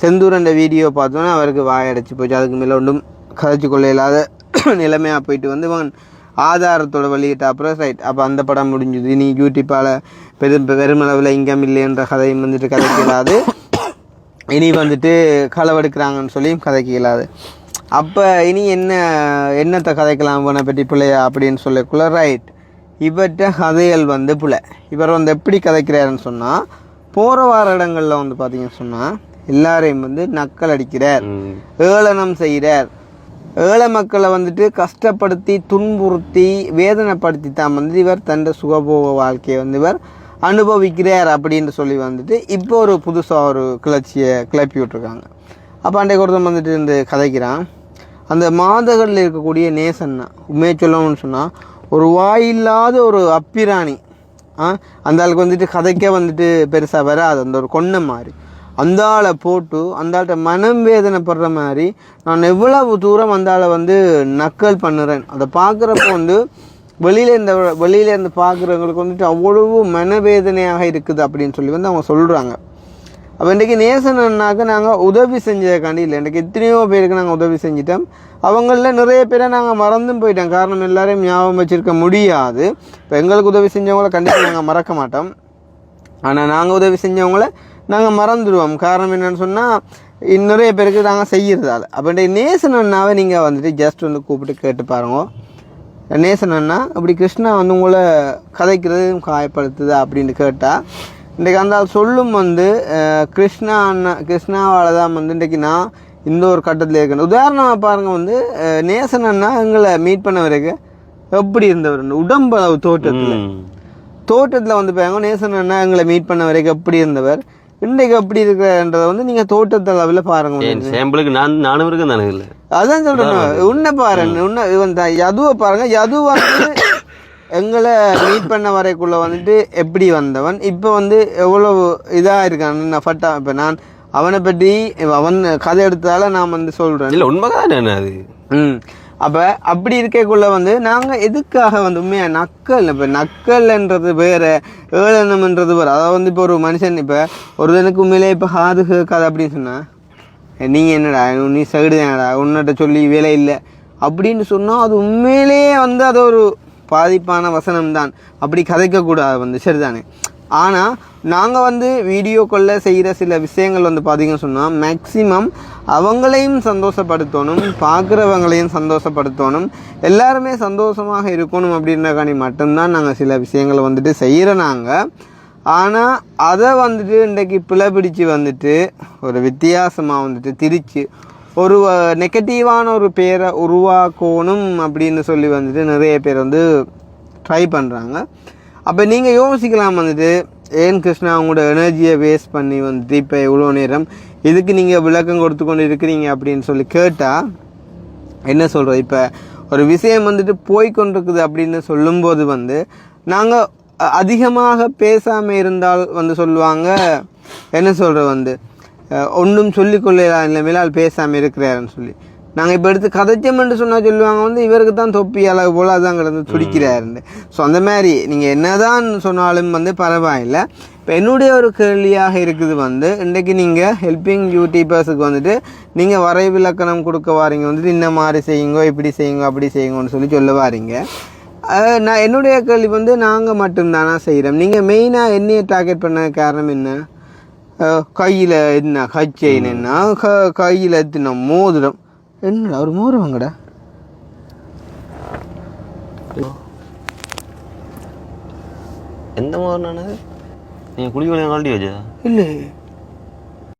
செந்தூரண்ட வீடியோ பார்த்தோன்னா அவருக்கு வாயடைச்சி போச்சு. அதுக்கு மேலே ஒன்றும் கதைச்சி கொள்ள இல்லாத நிலைமையாக போயிட்டு வந்து ஆதாரத்தோட வெளியிட்ட அப்புறம் ரைட் அப்போ அந்த படம் முடிஞ்சுது. இனி யூடியூப்பால் பெருமளவில் இங்கம் இல்லைன்ற கதையும் வந்துட்டு கதைக்க இல்லாது, இனி வந்துட்டு களவெடுக்கிறாங்கன்னு சொல்லியும் கதைக்க இல்லாது. அப்போ இனி என்னத்தை கதைக்கலாம் இவனை பற்றி பிள்ளையா அப்படின்னு சொல்லக்குள்ள ரைட் இவற்ற கதைகள் வந்து பிள்ளை. இவர் வந்து எப்படி கதைக்கிறாருன்னு சொன்னால் போகிற வார இடங்களில் வந்து பார்த்தீங்கன்னு சொன்னால் எல்லாரையும் வந்து நக்கல் அடிக்கிறார், ஏளனம் செய்கிறார். ஏழை மக்களை வந்துட்டு கஷ்டப்படுத்தி துன்புறுத்தி வேதனைப்படுத்தி தான் வந்து இவர் தன் சுகபோக வாழ்க்கையை வந்து இவர் அனுபவிக்கிறார் அப்படின்னு சொல்லி வந்துட்டு இப்போ ஒரு புதுசாக ஒரு கிளர்ச்சியை கிளப்பி விட்ருக்காங்க. அப்போ அன்றைக்கு ஒருத்தன் வந்துட்டு இந்த கதைக்கிறான். அந்த மாதகளில் இருக்கக்கூடிய நேசன்னா உண்மையை சொல்லணும்னு சொன்னால் ஒரு வாயில்லாத ஒரு அப்பிராணி. அந்த ஆளுக்கு வந்துட்டு கதைக்கே வந்துட்டு பெருசாக வராது, அந்த ஒரு கொன்ன மாதிரி அந்த ஆளை போட்டு அந்த ஆள்கிட்ட மனம் வேதனைப்படுற மாதிரி நான் எவ்வளவு தூரம் அந்த ஆளை வந்து நக்கல் பண்ணுறேன். அதை பார்க்குறப்போ வந்து வெளியிலேருந்து பார்க்குறவங்களுக்கு வந்துட்டு அவ்வளவு மனவேதனையாக இருக்குது அப்படின்னு சொல்லி வந்து அவங்க சொல்கிறாங்க. அப்போ இன்றைக்கி நேசனாக்க நாங்கள் உதவி செஞ்சதுக்காண்டி இல்லை, இன்றைக்கி எத்தனையோ பேருக்கு நாங்கள் உதவி செஞ்சிட்டோம். அவங்களில் நிறைய பேரை நாங்கள் மறந்தும் போயிட்டோம். காரணம் எல்லாரையும் ஞாபகம் வச்சுருக்க முடியாது. இப்போ எங்களுக்கு உதவி செஞ்சவங்கள கண்டிப்பாக நாங்கள் மறக்க மாட்டோம். ஆனால் நாங்கள் உதவி செஞ்சவங்கள நாங்கள் மறந்துடுவோம். காரணம் என்னென்னு சொன்னால் நிறைய பேருக்கு நாங்கள் செய்கிறதால. அப்போ நேசன் அண்ணாவை நீங்கள் வந்துட்டு ஜஸ்ட் வந்து கூப்பிட்டு கேட்டு பாருங்க. நேசன் அண்ணா அப்படி கிருஷ்ணா வந்து உங்களை கதைக்கிறது காயப்படுத்துது அப்படின்னு கேட்டால் இன்றைக்கி அந்த சொல்லும் வந்து கிருஷ்ணாவால் தான் வந்து இன்றைக்கி நான் இந்த ஒரு கட்டத்தில் இருக்கேன். உதாரணமாக பாருங்கள் வந்து நேசன் அண்ணா எங்களை மீட் பண்ண வரைக்கும் எப்படி இருந்தவர் உடம்பளவு தோட்டத்தில் வந்து பாருங்க. நேசன் அண்ணா எங்களை மீட் பண்ண வரைக்கும் எப்படி இருந்தவர் இன்றைக்கு எப்படி இருக்கிறன்றதை வந்து நீங்கள் தோட்டத்து அளவில் பாருங்க. நானும் இருக்கேன் தானே இல்லை, அதான் சொல்கிறேன். உன்னை பாருங்க, உன்னை யதுவை பாருங்க. யது வந்து எங்களை மீட் பண்ண வரைக்குள்ளே வந்துட்டு எப்படி வந்தவன் இப்போ வந்து எவ்வளோ இதாக இருக்கான் ஃபட்டா. இப்போ நான் அவனை பற்றி அவன் கதை எடுத்ததால நான் வந்து சொல்கிறேன். இல்லை உண்மைதான் அது. அப்போ அப்படி இருக்கக்குள்ள வந்து நாங்கள் எதுக்காக வந்து உண்மையாக நக்கல், இப்போ நக்கல்ன்றது வேறு ஏளனம்ன்றது வேறு. அதாவது வந்து இப்போ ஒரு மனுஷன் இப்போ ஒருத்தனுக்கு உண்மையிலே இப்போ காது கேட்காது அப்படின்னு சொன்னால் நீங்கள் என்னடா நீ சைடுதானடா உன்னிட்ட சொல்லி வேலை இல்லை அப்படின்னு சொன்னால் அது உண்மையிலேயே வந்து அது ஒரு பாதிப்பான வசனம் தான். அப்படி கதைக்கக்கூடாது வந்து சரிதானே. ஆனால் நாங்கள் வந்து வீடியோக்களில் செய்கிற சில விஷயங்கள் வந்து பார்த்திங்கன்னு சொன்னால் மேக்ஸிமம் அவங்களையும் சந்தோஷப்படுத்தணும், பார்க்குறவங்களையும் சந்தோஷப்படுத்தணும், எல்லாருமே சந்தோஷமாக இருக்கணும் அப்படின்றக்காண்டி மட்டும்தான் நாங்கள் சில விஷயங்களை வந்துட்டு செய்கிற நாங்கள். ஆனால் அதை வந்துட்டு இன்றைக்கு பிழைப்பிடிச்சு வந்துட்டு ஒரு வித்தியாசமாக வந்துட்டு திரிச்சு ஒரு நெகட்டிவான ஒரு பேரை உருவாக்கணும் அப்படின்னு சொல்லி வந்துட்டு நிறைய பேர் வந்து ட்ரை பண்ணுறாங்க. அப்போ நீங்கள் யோசிக்கலாம் வந்துட்டு, ஏன் கிருஷ்ணா அவங்களோட எனர்ஜியை வேஸ்ட் பண்ணி வந்துட்டு இப்போ இவ்வளோ நேரம் இதுக்கு நீங்கள் விளக்கம் கொடுத்து கொண்டு இருக்கிறீங்க அப்படின்னு சொல்லி கேட்டால் என்ன சொல்கிறது? இப்போ ஒரு விஷயம் வந்துட்டு போய்கொண்டிருக்குது அப்படின்னு சொல்லும்போது வந்து நாங்கள் அதிகமாக பேசாமல் இருந்தால் வந்து சொல்லுவாங்க, என்ன சொல்கிறது வந்து ஒன்றும் சொல்லிக்கொள்ளலாம் இல்லை மேலால் பேசாமல் இருக்கிறாருன்னு சொல்லி. நாங்கள் இப்போ எடுத்து கதைச்சோம்னு சொன்னால் சொல்லுவாங்க வந்து இவருக்கு தான் தொப்பி அளவு போல் அதுதான் கிடந்து துடிக்கிறாருன்னு. ஸோ அந்த மாதிரி நீங்கள் என்ன தான் சொன்னாலும் வந்து பரவாயில்லை. இப்போ என்னுடைய ஒரு கேள்வியாக இருக்குது வந்து, இன்றைக்கு நீங்கள் ஹெல்பிங் யூடியூபர்ஸுக்கு வந்துட்டு நீங்கள் வரைவிலக்கணம் கொடுக்க வாரீங்க வந்துட்டு இந்த மாதிரி செய்யுங்க, இப்படி செய்யுங்க, அப்படி செய்யுங்கன்னு சொல்லி சொல்ல வாரீங்க. நான் என்னுடைய கேள்வி வந்து நாங்கள் மட்டும்தானா செய்கிறோம்? நீங்கள் மெயினாக என்னையை டார்கெட் பண்ண காரணம் என்ன? கையில் என்ன கச்சைன்னு என்ன, கையில் எத்தின மோதிரம் என்னடா ஒரு மோதிரம் வாங்கடா. எந்த மோதிரம்? நீங்கள் குளிக்க கழட்டி வச்சா? இல்லை